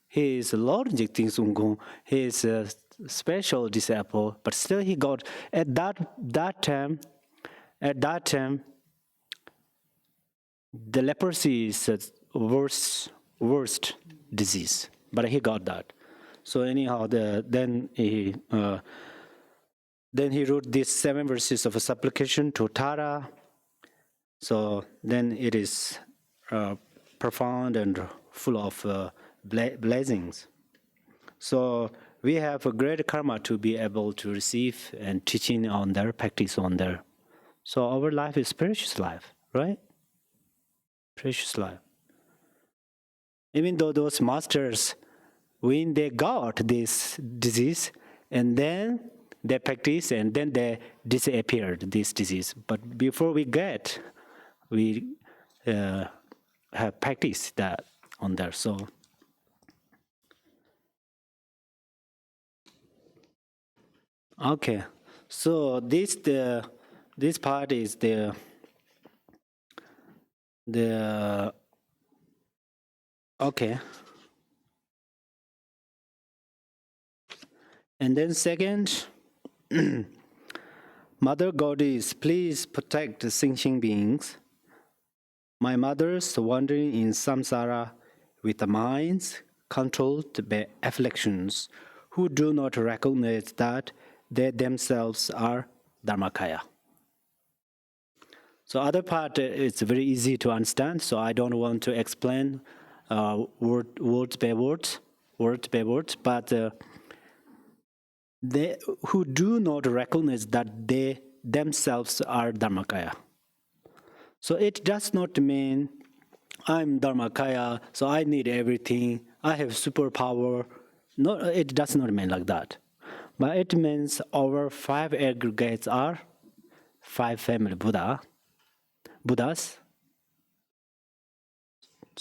A: he is Lord Jigten Sumgon. He is a special disciple, but still he got at that time. The leprosy is a worst disease, but he got that. So anyhow, then he wrote these 7 verses of a supplication to Tara. So then it is profound and full of blessings. So we have a great karma to be able to receive and teaching on their practice on their. So our life is precious life, right? Precious life. Even though those masters, when they got this disease, and then they practice, and then they disappeared this disease. But before we have practiced that on there. So okay, so this part is the okay. And then second, Mother Goddess, please protect the sentient beings. My mothers wandering in samsara with the minds controlled by afflictions, who do not recognize that they themselves are Dharmakaya. So other part is very easy to understand, so I don't want to explain word by word, but they who do not recognize that they themselves are Dharmakaya. So it does not mean I'm Dharmakaya, so I need everything, I have superpower. No, it does not mean like that. But it means our 5 aggregates are 5 family Buddhas.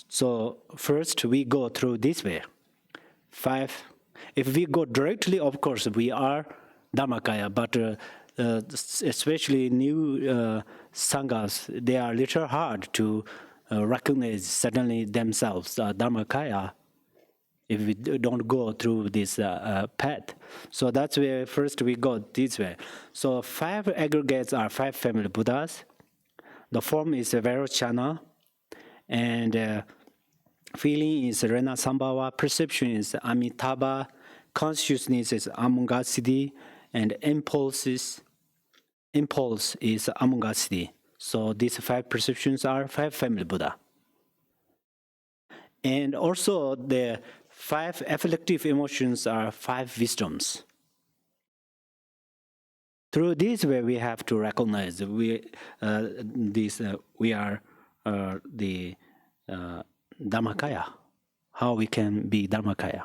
A: So first we go through this way. 5. If we go directly, of course, we are Dharmakaya, but especially new sanghas, they are a little hard to recognize suddenly themselves, Dharmakaya, if we don't go through this path. So that's where first we go this way. So 5 aggregates are 5 family Buddhas. The form is Vairochana, and feeling is Renasambhava, perception is Amitabha, consciousness is Amangasidi, and impulse is Amangasidi. So these 5 perceptions are 5 family Buddha. And also the 5 afflictive emotions are 5 wisdoms. Through this way, we have to recognize we are the Dharmakaya, how we can be Dharmakaya.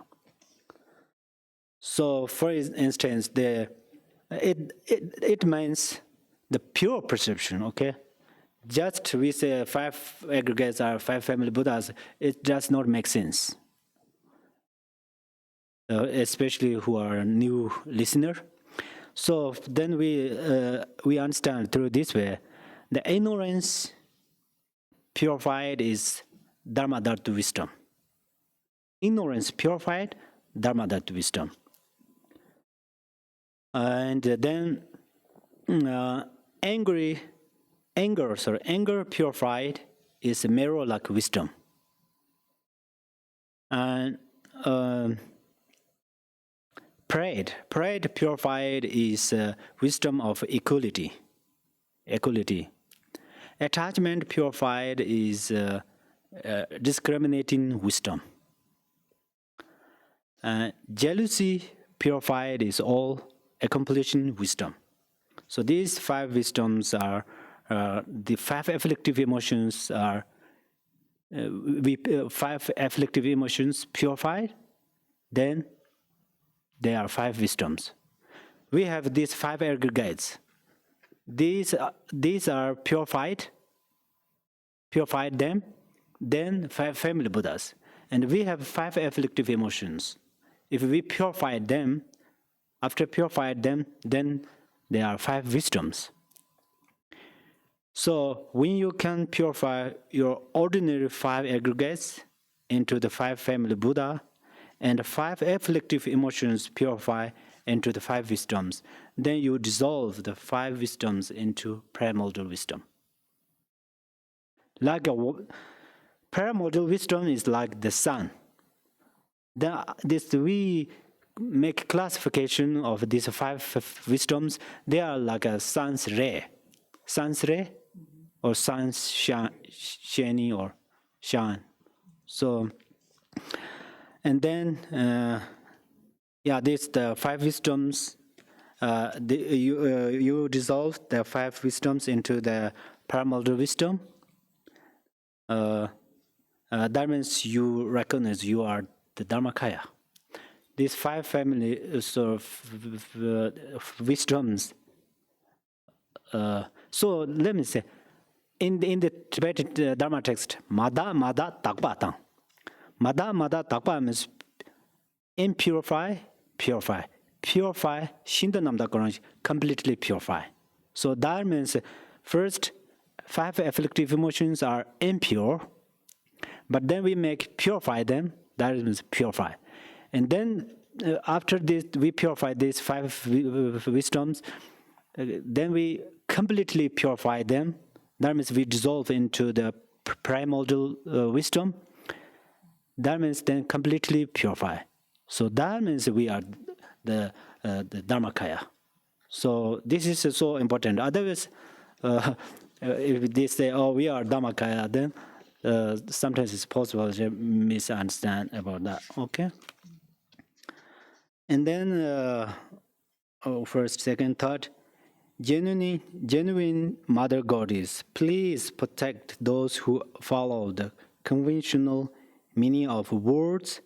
A: So, for instance, it means the pure perception. Okay, just we say 5 aggregates are 5 family Buddhas. It does not make sense, especially who are a new listener. So then we understand through this way, the ignorance purified is Dharma Dhatu wisdom. Ignorance purified, Dharma Dhatu wisdom. And then anger purified is mirror like wisdom. And pride purified is wisdom of equality. Attachment purified is discriminating wisdom. Jealousy purified is all accomplishing wisdom. So these 5 wisdoms are the 5 afflictive emotions are 5 afflictive emotions purified. Then there are 5 wisdoms. We have these 5 aggregates. These are purified them, then 5 family Buddhas. And we have 5 afflictive emotions. If we purify them, after purified them, then there are 5 wisdoms. So when you can purify your ordinary 5 aggregates into the 5 family Buddha, and 5 afflictive emotions purify into the 5 wisdoms, then you dissolve the 5 wisdoms into primordial wisdom. Like primordial wisdom is like the sun. We make classification of these 5 wisdoms. They are like a sun's ray, or sun's shining or shine. So, and then this the 5 wisdoms. You dissolve the 5 wisdoms into the primordial wisdom. That means you recognize you are the Dharmakaya. These 5 family wisdoms. So let me say, in the Tibetan Dharma text, Mada Takpa Tang. Mada Takpa means impurify, purify. Purify, Shindanamda Koranj, completely purify. So that means first 5 afflictive emotions are impure, but then we make purify them, that means purify. And then after this, we purify these 5 wisdoms, then we completely purify them. That means we dissolve into the primordial wisdom. That means then completely purify. So that means we are the Dharmakaya. So this is so important. Otherwise, if they say, "Oh, we are Dharmakaya," then sometimes it's possible to misunderstand about that. Okay. And then first, second, third, genuine Mother Goddess, please protect those who follow the conventional meaning of words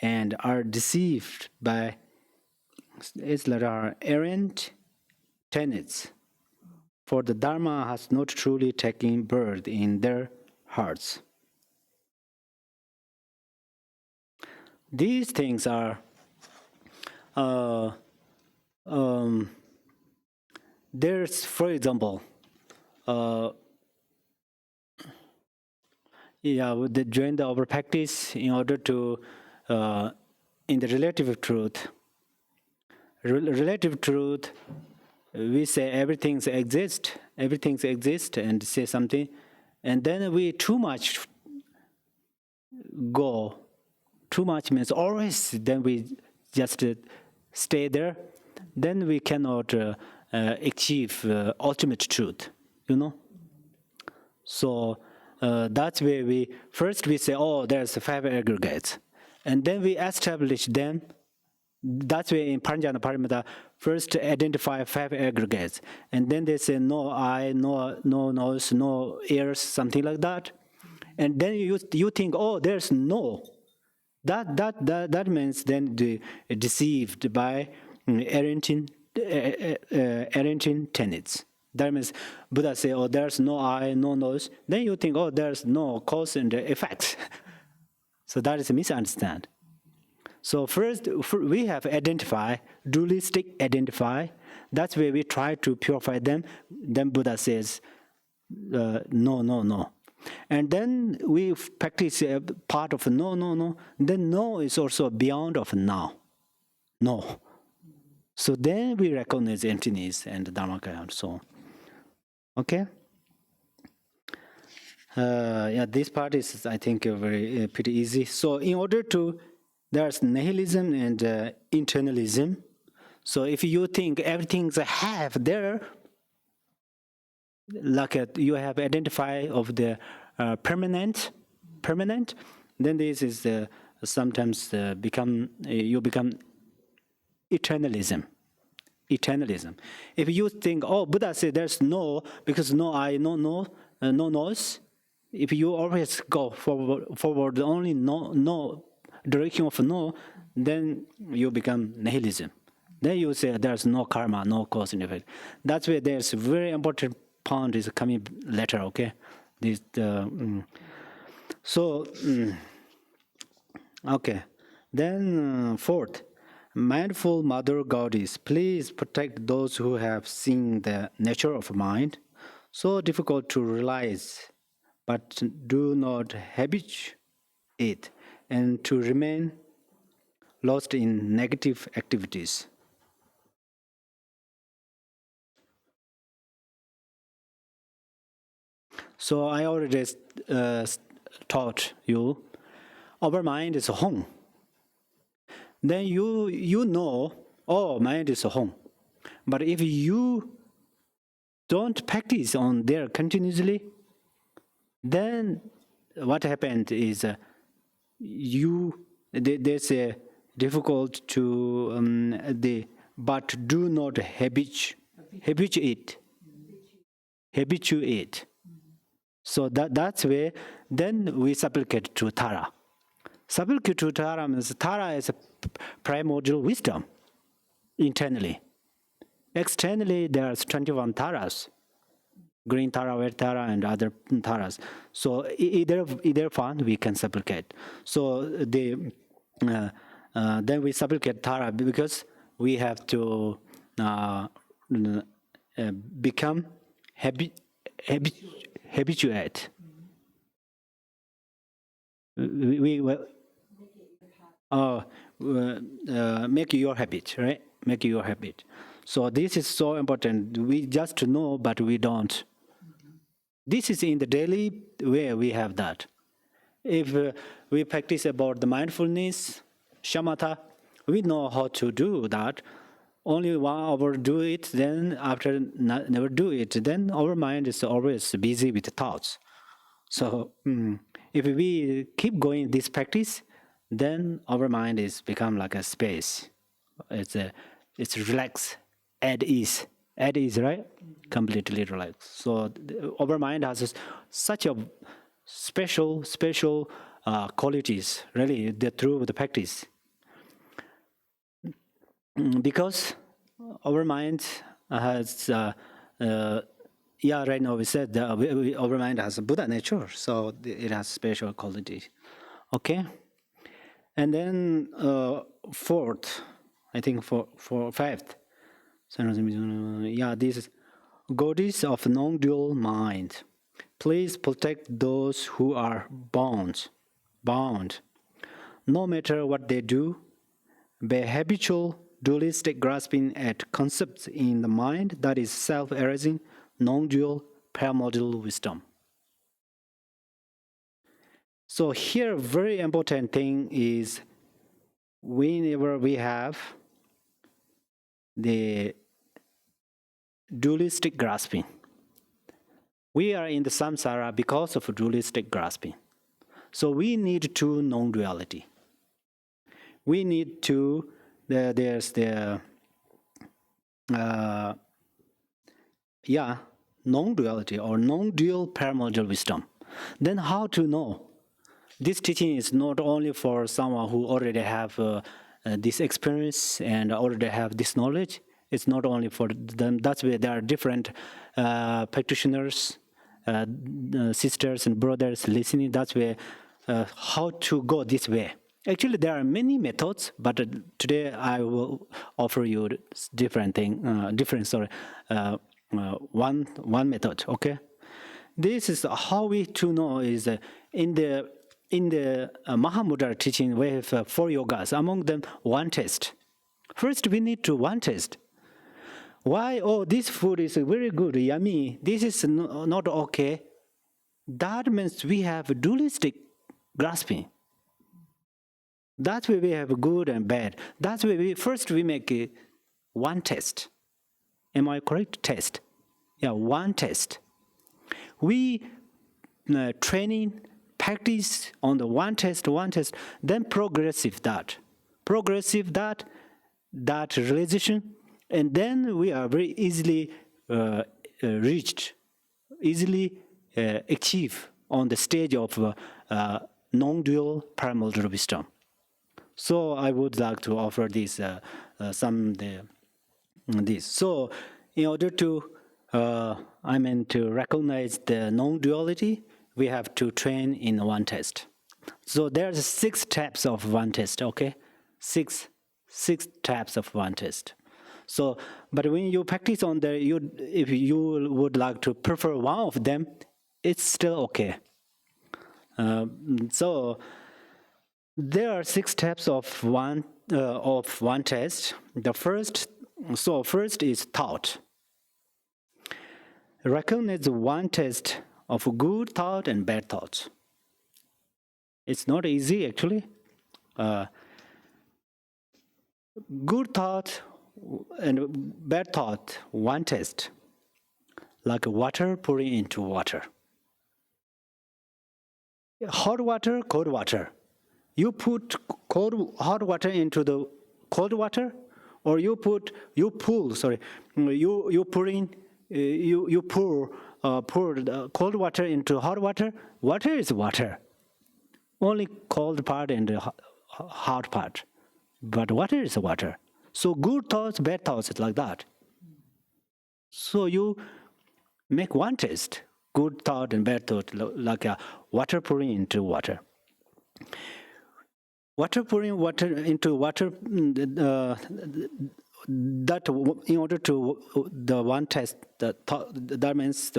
A: and are deceived by its errant tenets. For the Dharma has not truly taken birth in their hearts. These things are there's, for example, during our practice, in order to, in the relative truth, we say everything exists, and say something, and then we too much go. Too much means always. Then we just stay there. Then we cannot achieve ultimate truth. So that's where we say, oh, there's 5 aggregates, and then we establish them. That's where in Parijana Paramita first identify 5 aggregates, and then they say no eye, no nose, no ears, something like that, and then you think, oh, there's no. That means then deceived by errant tenets. That means Buddha say, oh, there's no eye, no nose. Then you think, oh, there's no cause and effects. So that is a misunderstanding. So first, we have dualistic identify. That's where we try to purify them. Then Buddha says, no. And then we practice a part of no. Then no is also beyond of now. No. So then we recognize emptiness and Dharmakaya and so on. Okay? This part is, I think, very pretty easy. So in order to, there's nihilism and internalism. So if you think everything's a have there, like you have identified of the permanent, then this is sometimes become eternalism. If you think, oh, Buddha said there's no, because no eye, no nose. If you always go forward only no direction of no, then you become nihilism. Then you say there's no karma, no cause and effect. That's where there's a very important point is coming later. Okay, this okay. Then fourth, mindful Mother Goddess, please protect those who have seen the nature of mind, so difficult to realize, but do not habituate it, and to remain lost in negative activities. So I already taught you, our mind is a home. Then you know, oh, mind is a home. But if you don't practice on there continuously, then what happened is there's a difficult to but do not habituate. So that's where then we supplicate to Tara. Supplicate to Tara means Tara is a primordial wisdom internally. Externally, there's 21 Taras. Green Tara, red Tara, and other Taras. So either one we can supplicate. So then we supplicate Tara because we have to become habituate. Make your habit, right? Make your habit. So this is so important. We just know, but we don't. This is in the daily way we have that. If we practice about the mindfulness, shamatha, we know how to do that. Only 1 hour do it, then after never do it, then our mind is always busy with thoughts. So if we keep going this practice, then our mind is become like a space. It's relaxed, at ease, right? Completely relaxed. So our mind has such a special qualities, really, through the practice. Because our mind has, right now we said that our mind has a Buddha nature, so it has special qualities. Okay? And then fourth, I think for fifth, this is goddess of non-dual mind. Please protect those who are bound. No matter what they do, by habitual dualistic grasping at concepts in the mind that is self-erasing, non-dual, primordial wisdom. So here, very important thing is whenever we have the dualistic grasping, we are in the samsara because of dualistic grasping. So we need to non-duality. We need to, there's the, non-duality or non-dual primordial wisdom. Then how to know? This teaching is not only for someone who already have this experience and already have this knowledge. It's not only for them. That's why there are different practitioners, sisters and brothers listening. That's where how to go this way. Actually, there are many methods, but today I will offer you different thing, one method. Okay, this is how we to know is in the Mahamudra teaching we have 4 yogas. Among them, one test. First, we need to one test. Why? Oh, this food is very good, yummy. This is not okay. That means we have dualistic grasping. That's why we have good and bad. That's why we make one test. Am I correct? Test. Yeah, one test. We training, practice on the one test, then progressive that realization, and then we are very easily reached, easily achieve on the stage of non-dual primordial wisdom. So I would like to offer this this. So in order to to recognize the non-duality, we have to train in one test. So there's 6 steps of one test. Okay, six steps of one test. So, but when you practice on if you would like to prefer one of them, it's still okay. So there are 6 steps of one test. The first is thought. Recognize one test of good thought and bad thoughts. It's not easy actually. Good thought and bad thought, one test, like water pouring into water. Hot water, cold water. You put hot water into the cold water, or you pour the cold water into hot water. Water is water. Only cold part and the hot part. But water is water. So good thoughts, bad thoughts, it's like that. So you make one test, good thought and bad thought, like a water pouring into water. Water pouring water into water, that in order to the one test, that means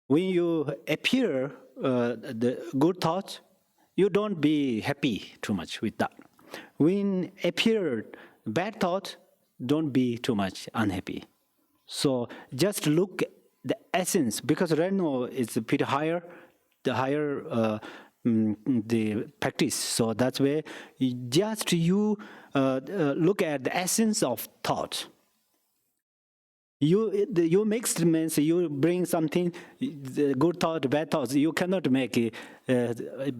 A: when you appear the good thoughts, you don't be happy too much with that. When appear bad thought, don't be too much unhappy. So just look at the essence, because right now it's a bit higher, the practice. So that's where you look at the essence of thought. You mix means you bring something, the good thought, bad thoughts. You cannot make it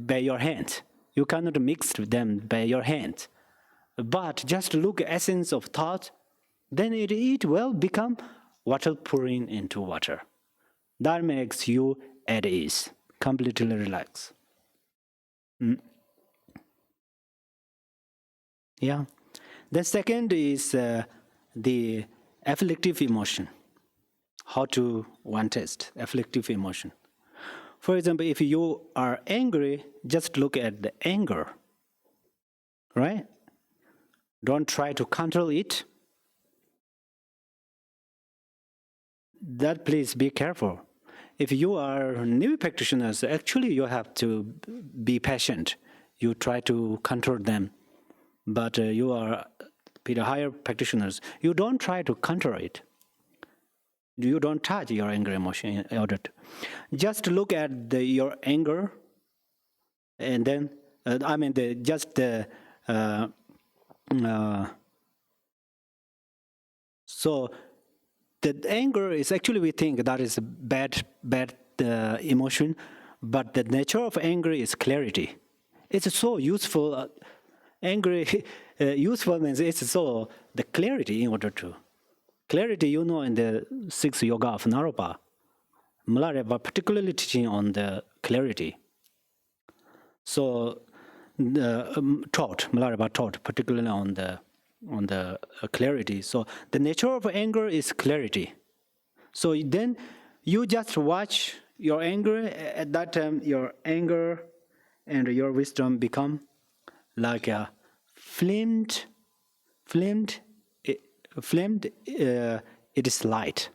A: by your hand. You cannot mix them by your hand. But just look at essence of thought, then it will become water pouring into water. That makes you at ease, completely relax. Yeah. The second is the afflictive emotion. How to one test afflictive emotion. For example, if you are angry, just look at the anger, right? Don't try to control it. That please be careful. If you are new practitioners, actually you have to be patient. You try to control them. But you are higher practitioners. You don't try to control it. You don't touch your anger emotion in order to. Just look at your anger, and then so the anger is actually, we think that is a bad emotion, but the nature of anger is clarity. It's so useful. Angry, useful means it's so the clarity in order to. Clarity, in the sixth yoga of Naropa, Milarepa particularly teaching on the clarity. So Milarepa taught particularly on the clarity. So the nature of anger is clarity. So then you just watch your anger. At that time, your anger and your wisdom become like a flamed. It is light.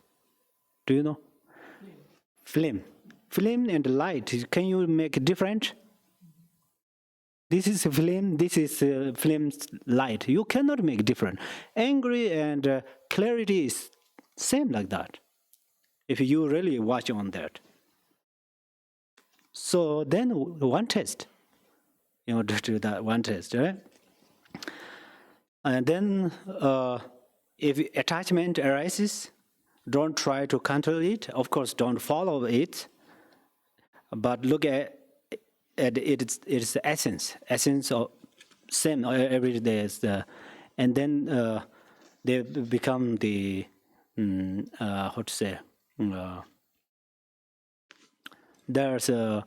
A: Do you know? Flame and light. Can you make it different? This is a flame. This is a flame light. You cannot make different. Angry and clarity is same like that. If you really watch on that. So then one test. In order to do that one test, right? And then if attachment arises, don't try to control it. Of course, don't follow it. But look at its essence of same every day is and then they become the how to say there's the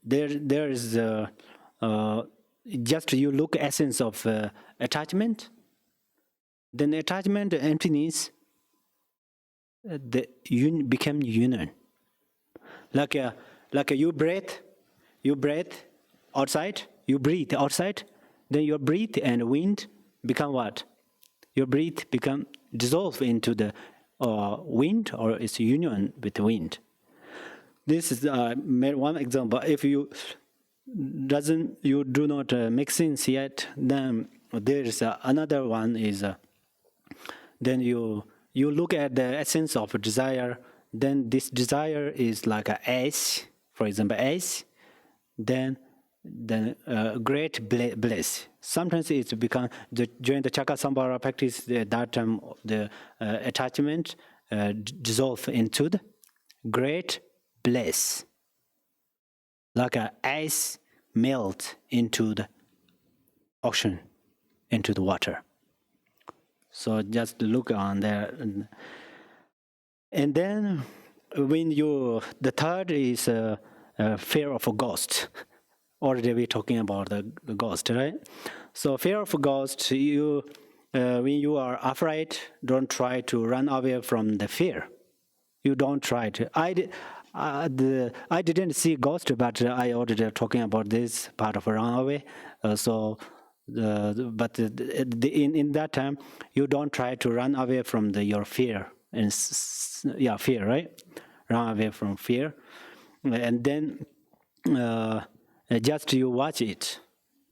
A: there is just you look essence of attachment, then attachment emptiness become union. Like you breathe outside, then your breath and wind become what? Your breath become dissolve into the wind, or its union with the wind. This is one example. If you do not make sense yet, then there is another one is then you look at the essence of a desire. Then this desire is like a ash, for example, ash. Then great bliss. Sometimes it's become during the Chakra Sambhara practice. That time the attachment dissolve into the great bliss, like a ice melt into the ocean, into the water. So just look on there, and then when the third is fear of a ghost. Already we're talking about the ghost, right? So fear of a ghost, when you are afraid, don't try to run away from the fear. You don't try to. I didn't see ghost, but I already talking about this part of run away. But in that time, you don't try to run away from your fear and fear, right? Run away from fear, and then just you watch it.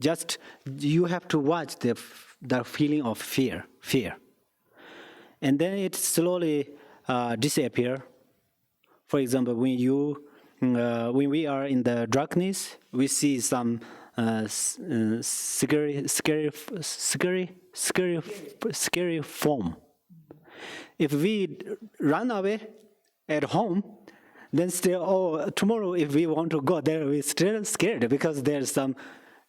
A: Just you have to watch the feeling of fear, and then it slowly disappear. For example, when we are in the darkness, we see some scary form. If we run away at home, then still, tomorrow if we want to go there, we're still scared because there's some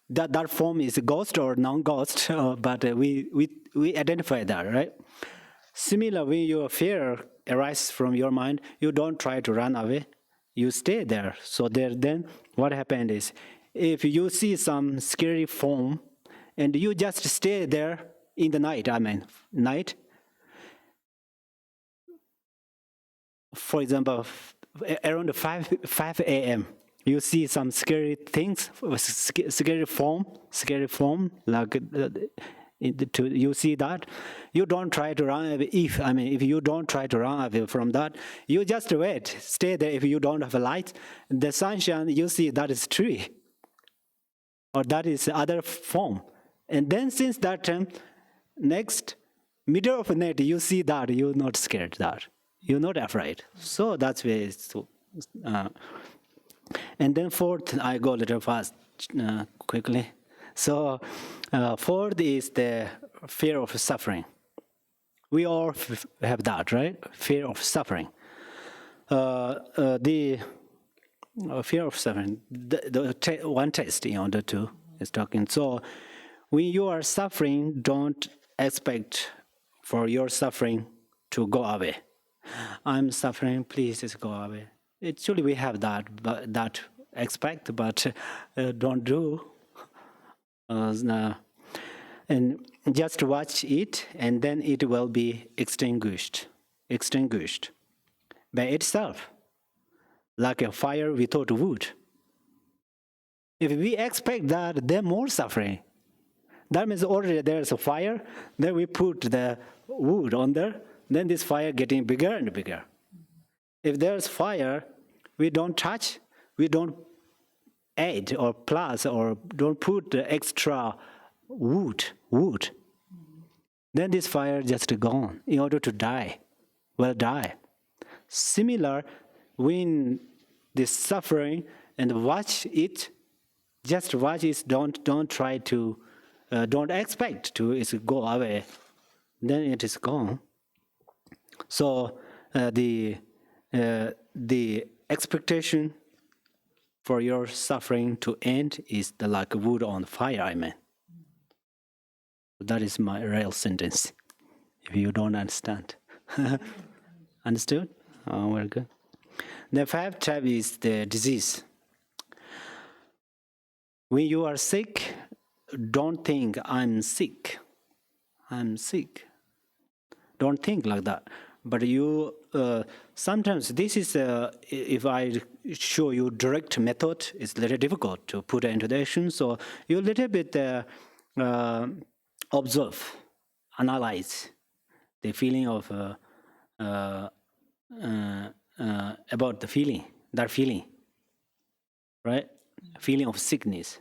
A: that form is a ghost or non-ghost, but we identify that, right? Similar, when your fear arises from your mind, you don't try to run away. You stay there. So then what happened is, if you see some scary form, and you just stay there in the night, night. For example, around 5 a.m., you see some scary things, scary form, like you see that. You don't try to run away. If you don't try to run away from that, you just wait, stay there. If you don't have a light, the sunshine, you see that is tree, or that is other form. And then since that time, next middle of the night, you see that, you're not scared that. You're not afraid. So that's where it's. And then fourth, I go a little fast, quickly. So fourth is the fear of suffering. We all have that, right? Fear of suffering. The fear of suffering. One test in order to is talking. So when you are suffering, don't expect for your suffering to go away. I'm suffering, please just go away. Actually, we have that expect, but don't do. And just watch it, and then it will be extinguished by itself, like a fire without wood. If we expect that, then more suffering. That means already there's a fire, then we put the wood on there, then this fire getting bigger and bigger. If there's fire, we don't touch, we don't add or plus or don't put the extra wood. Then this fire just gone in order to die, will die. Similar, when this suffering and watch it, just watch it, don't try to, don't expect to it go away, then it is gone. So the expectation for your suffering to end is like wood on fire, That is my real sentence, if you don't understand. Understood? Oh, very good. The fifth type is the disease. When you are sick, don't think, I'm sick. Don't think like that. But you, sometimes this is, if I show you direct method, it's a little difficult to put into the action. So you a little bit observe, analyze the feeling of, about the feeling, that feeling, right? Feeling of sickness,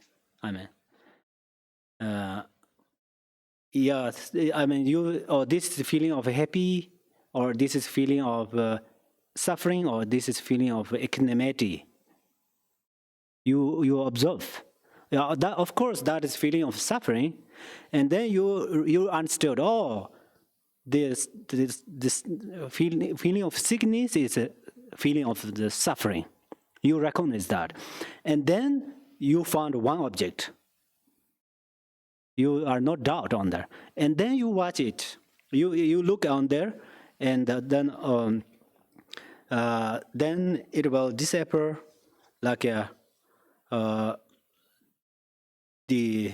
A: yes, you, or this is the feeling of happy, or this is feeling of suffering, or this is feeling of equanimity. You observe. Yeah, that, of course, that is feeling of suffering, and then you understood. Oh, this feeling of sickness is a feeling of the suffering. You recognize that, and then you found one object. You are not doubt on there, and then you watch it. You look on there. And then it will disappear, like the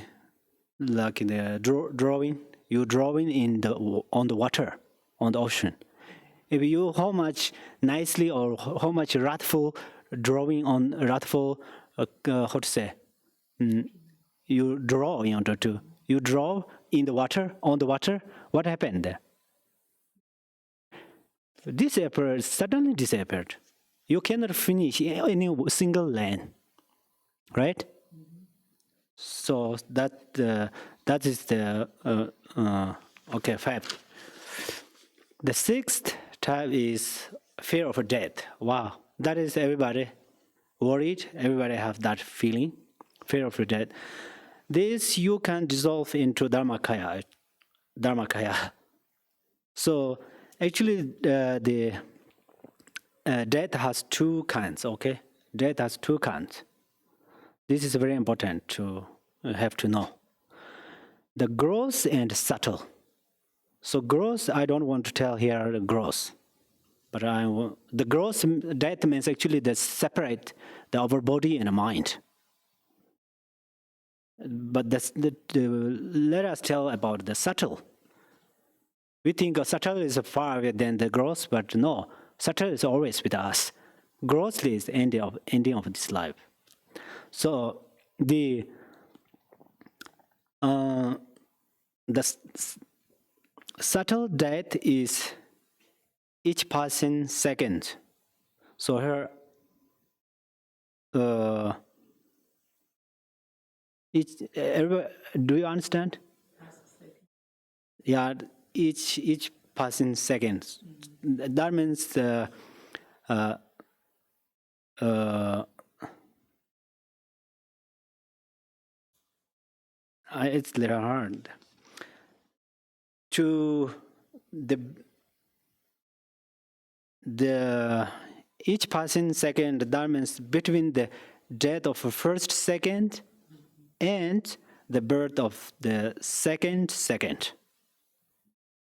A: drawing. You drawing on the water, on the ocean. If you how much nicely or how much wrathful drawing on wrathful, how to say, you draw in order to you draw in the water, on the water. What happened there? Disappeared, suddenly disappeared. You cannot finish any single line, right? So that is the okay, fifth. The sixth type is fear of death. Wow, that is everybody worried. Everybody have that feeling, fear of death. This you can dissolve into Dharmakaya. So actually, the death has two kinds, okay? Death has two kinds. This is very important to have to know. The gross and subtle. So gross, I don't want to tell here the gross. But the gross death means actually the separate our body and mind. But let us tell about the subtle. We think subtle is far away than the gross, but no, subtle is always with us. Grossly is the ending of this life. So the subtle death is each passing second. So here, do you understand? Yeah, each passing second. That means it's a little hard to the each passing second. That means between the death of the first second and the birth of the second.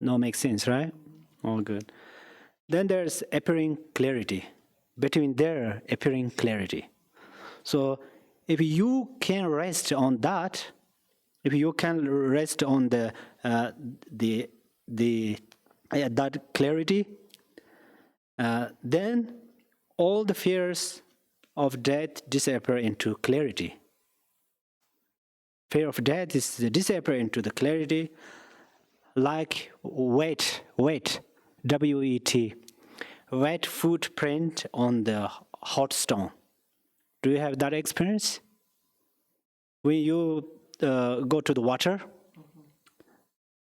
A: No, makes sense, right? All good. Then there's appearing clarity. Between there, appearing clarity. So if you can rest on that, if you can rest on that clarity, then all the fears of death disappear into clarity. Fear of death is disappear into the clarity, like wet, W-E-T, wet footprint on the hot stone. Do you have that experience? When you go to the water,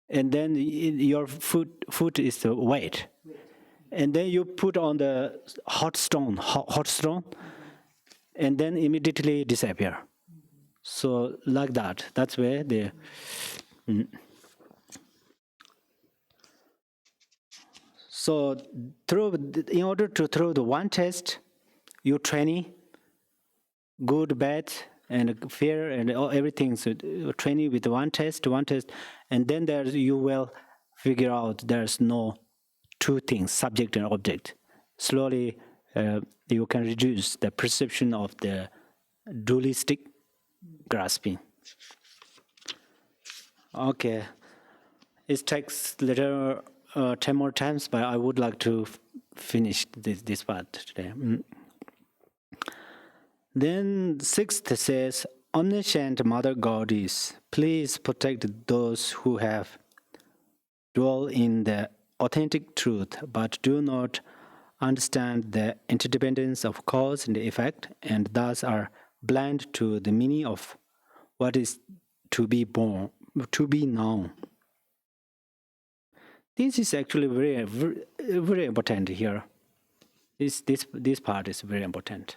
A: and then your foot is wet, and then you put on the hot stone, and then immediately disappear. So like that. That's where the. So in order to through the one test, you training, good, bad, and fear, and everything. So training with one test, and then you will figure out there's no two things, subject and object. Slowly, you can reduce the perception of the dualistic grasping. Okay, it takes little 10 more times, but I would like to finish this part today. Then sixth says, Omniscient Mother Goddess, please protect those who have dwell in the authentic truth, but do not understand the interdependence of cause and effect, and thus are blind to the meaning of what is to be known. This is actually very, very, very important here. This part is very important.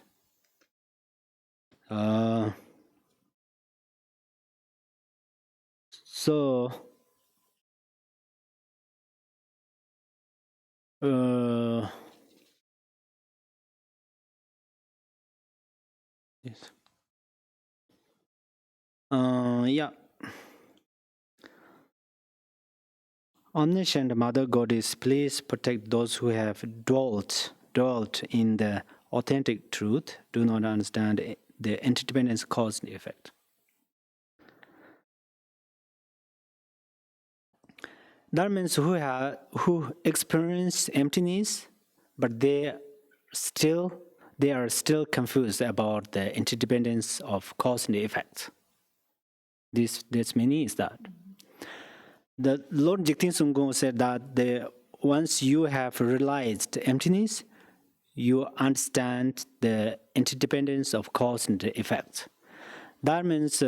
A: Yes. Yeah. Omniscient Mother Goddess, please protect those who have dwelt in the authentic truth, do not understand the interdependence, cause and effect. That means who experience emptiness, but they are still confused about the interdependence of cause and effect. This meaning is that. The Lord Jigten Sumgon said that once you have realized emptiness, you understand the interdependence of cause and effect. That means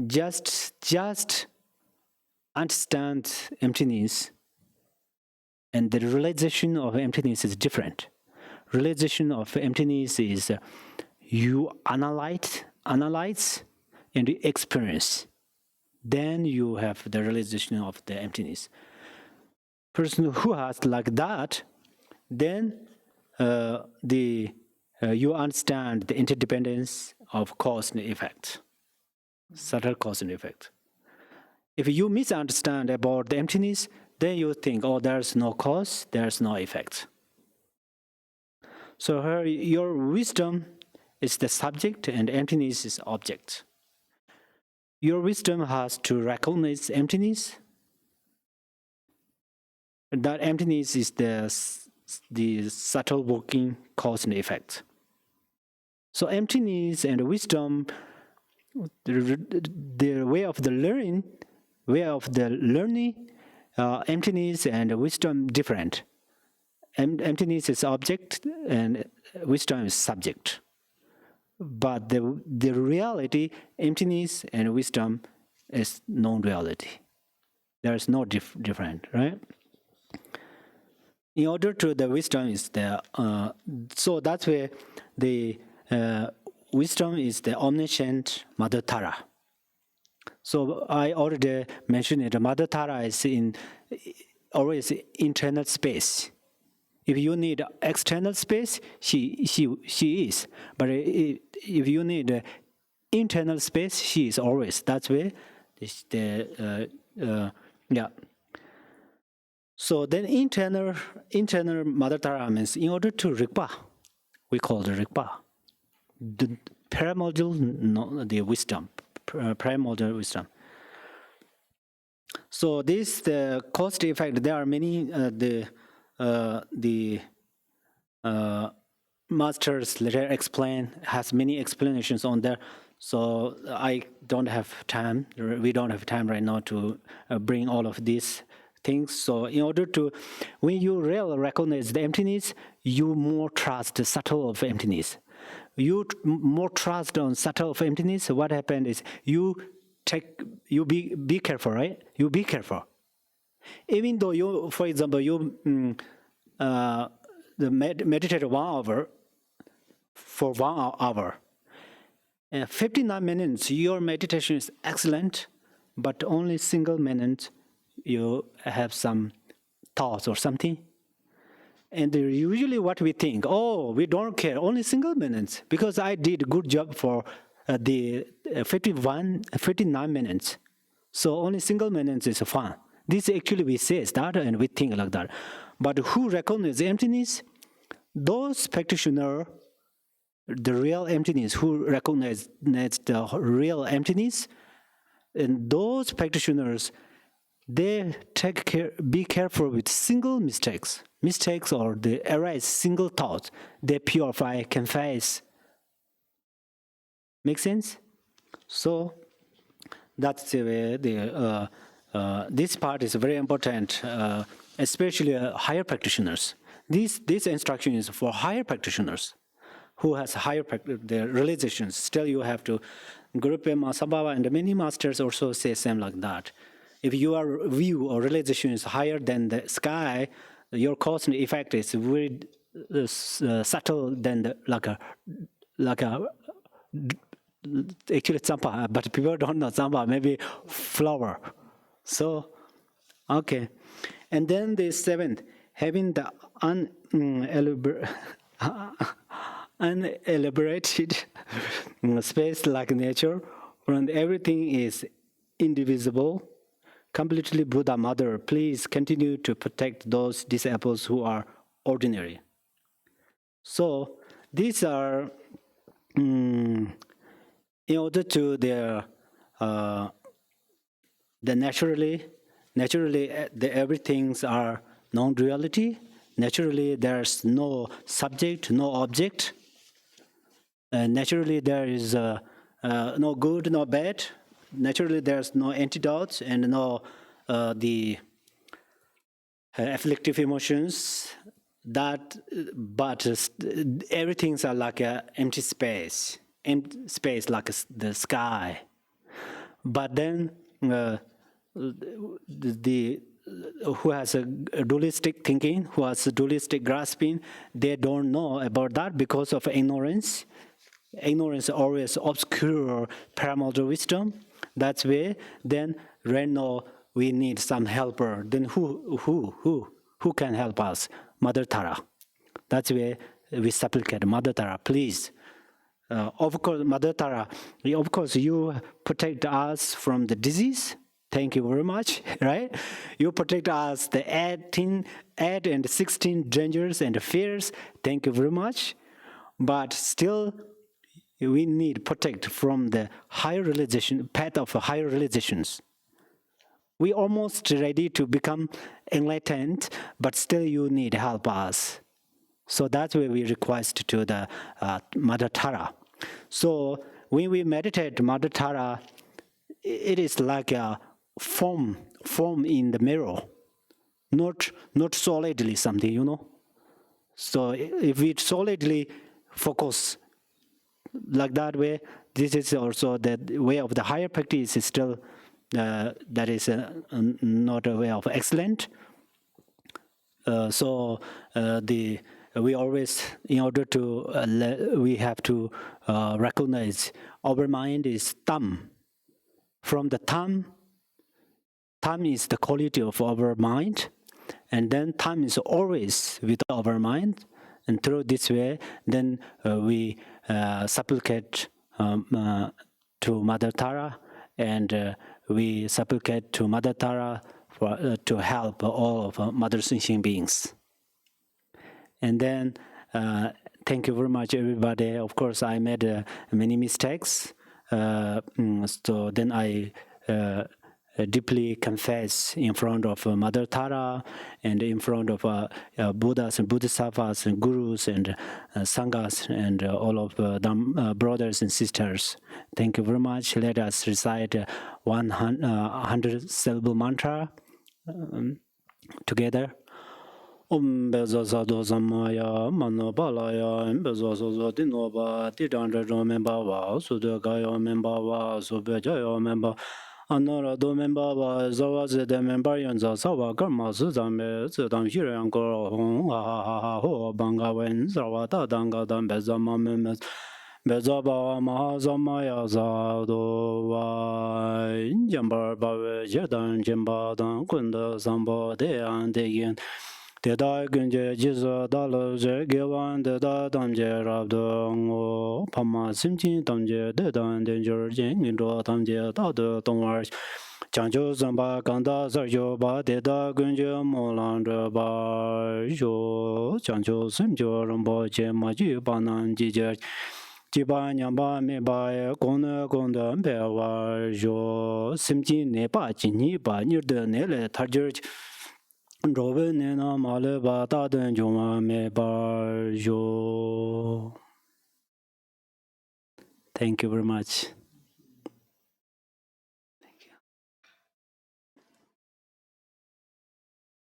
A: just understand emptiness, and the realization of emptiness is different. Realization of emptiness is you analyze and you experience. Then you have the realization of the emptiness. Person who has like that, then you understand the interdependence of cause and effect, subtle cause and effect. If you misunderstand about the emptiness, then you think, oh, there's no cause, there's no effect. So here, your wisdom is the subject and emptiness is object. Your wisdom has to recognize emptiness. That emptiness is the subtle working cause and effect. So emptiness and wisdom, the way of the learning, emptiness and wisdom different. Emptiness is object and wisdom is subject. But the reality, emptiness and wisdom is non-reality. There is no different, right? In order to the wisdom is the so that's where the wisdom is the omniscient Mother Tara. So I already mentioned it. Mother Tara is in always internal space. If you need external space, she is. But if you need internal space, she is always. That's where yeah. So then internal Mother Tara means in order to Rigpa, we call the Rigpa. The primordial, the wisdom, primordial wisdom. So this the cost effect. There are many the masters later explain has many explanations on there. So I don't have time. We don't have time right now to bring all of these things. So in order to, when you really recognize the emptiness, you more trust the subtle of emptiness. You more trust on subtle of emptiness. What happened is you be careful, right? You be careful. Even though you, for example, you meditate 1 hour for 1 hour. 59 minutes, your meditation is excellent, but only single minute you have some thoughts or something. And usually what we think, oh, we don't care, only single minutes, because I did a good job for the 59 minutes. So only single minutes is fun. This actually we say that and we think like that. But who recognize emptiness? Those practitioners, the real emptiness, who recognize the real emptiness, and those practitioners, they take care, be careful with single mistakes or they arise single thoughts. They purify, confess. Make sense? So that's the way this part is very important, especially higher practitioners. This instruction is for higher practitioners who has higher their realizations. Still, you have to Group Masababa and many masters also say same like that. If your view or realization is higher than the sky, your cause and effect is very subtle than the, like a actually tsampa, but people don't know tsampa, maybe flower. So, okay. And then the 7th, having the unelaborated space like nature, when everything is indivisible, completely Buddha Mother, please continue to protect those disciples who are ordinary. So these are, in order to their, the naturally the everythings are non-duality. Naturally, there's no subject, no object. Naturally, there is no good, no bad. Naturally, there's no antidotes and no the afflictive emotions. But everything's are like an empty space like the sky. But then the who has a dualistic thinking, who has a dualistic grasping, they don't know about that because of ignorance. Ignorance always obscure paramount wisdom. That's why then right now we need some helper. Then who can help us? Mother Tara. That's why we supplicate Mother Tara, please. Of course, Mother Tara, of course you protect us from the disease, Thank you very much, right? You protect us the 8 and 16 dangers and fears. Thank you very much. But still, we need protect from the higher realization path of higher realizations. We almost ready to become enlightened, but still you need help us. So that's why we request to the Mother Tara. So when we meditate Mother Tara, it is like a form in the mirror, not solidly something. So if we solidly focus like that way, this is also the way of the higher practice is still that is not a way of excellent. So we always, in order to we have to recognize our mind is thumb. From the thumb is the quality of our mind, and then thumb is always with our mind. And through this way, then we supplicate to Mother Tara, and we supplicate to Mother Tara for, to help all of Mother Sensing beings. And then, thank you very much, everybody. Of course, I made many mistakes. So then I deeply confess in front of Mother Tara and in front of Buddhas and Bodhisattvas and Gurus and Sanghas and all of them brothers and sisters. Thank you very much. Let us recite 100 syllable mantra together. Beza Sado Samaya, Mano Palaya, Beza Sozo Dinova, Tidandra Membawa, Sudagaya Membawa, Subejayo Memba, Anora do Membawa, Zawaz de Membarians, Sawa Karma Suzame, Sudam Hiranko, Ho Bangawen, Zawata Danga, Bezama Memes. Bezaba Mahazamaya Zado Jambar Bawe Jedan Jimbadan Kunda Sambo De and Degin. Deda Gunje Jiza Dalo Givan Deda Damje Rabdo Pama Simchin Damje Dedan Danger Jing Indo Damje Dado Tomars Chanjo Zamba Ganda Sarjo Ba Deda Gunje Molandra Ba Jo Chanjo Simjo Rambo Jemaji Banan Jijer Jiba Nyamba Meba Kona Konda Bewa Jo Simchin Nepa Chini Ba Nirde Nele Tarjer Robin Male Bata Juma Me Bar Jo. Thank you very much.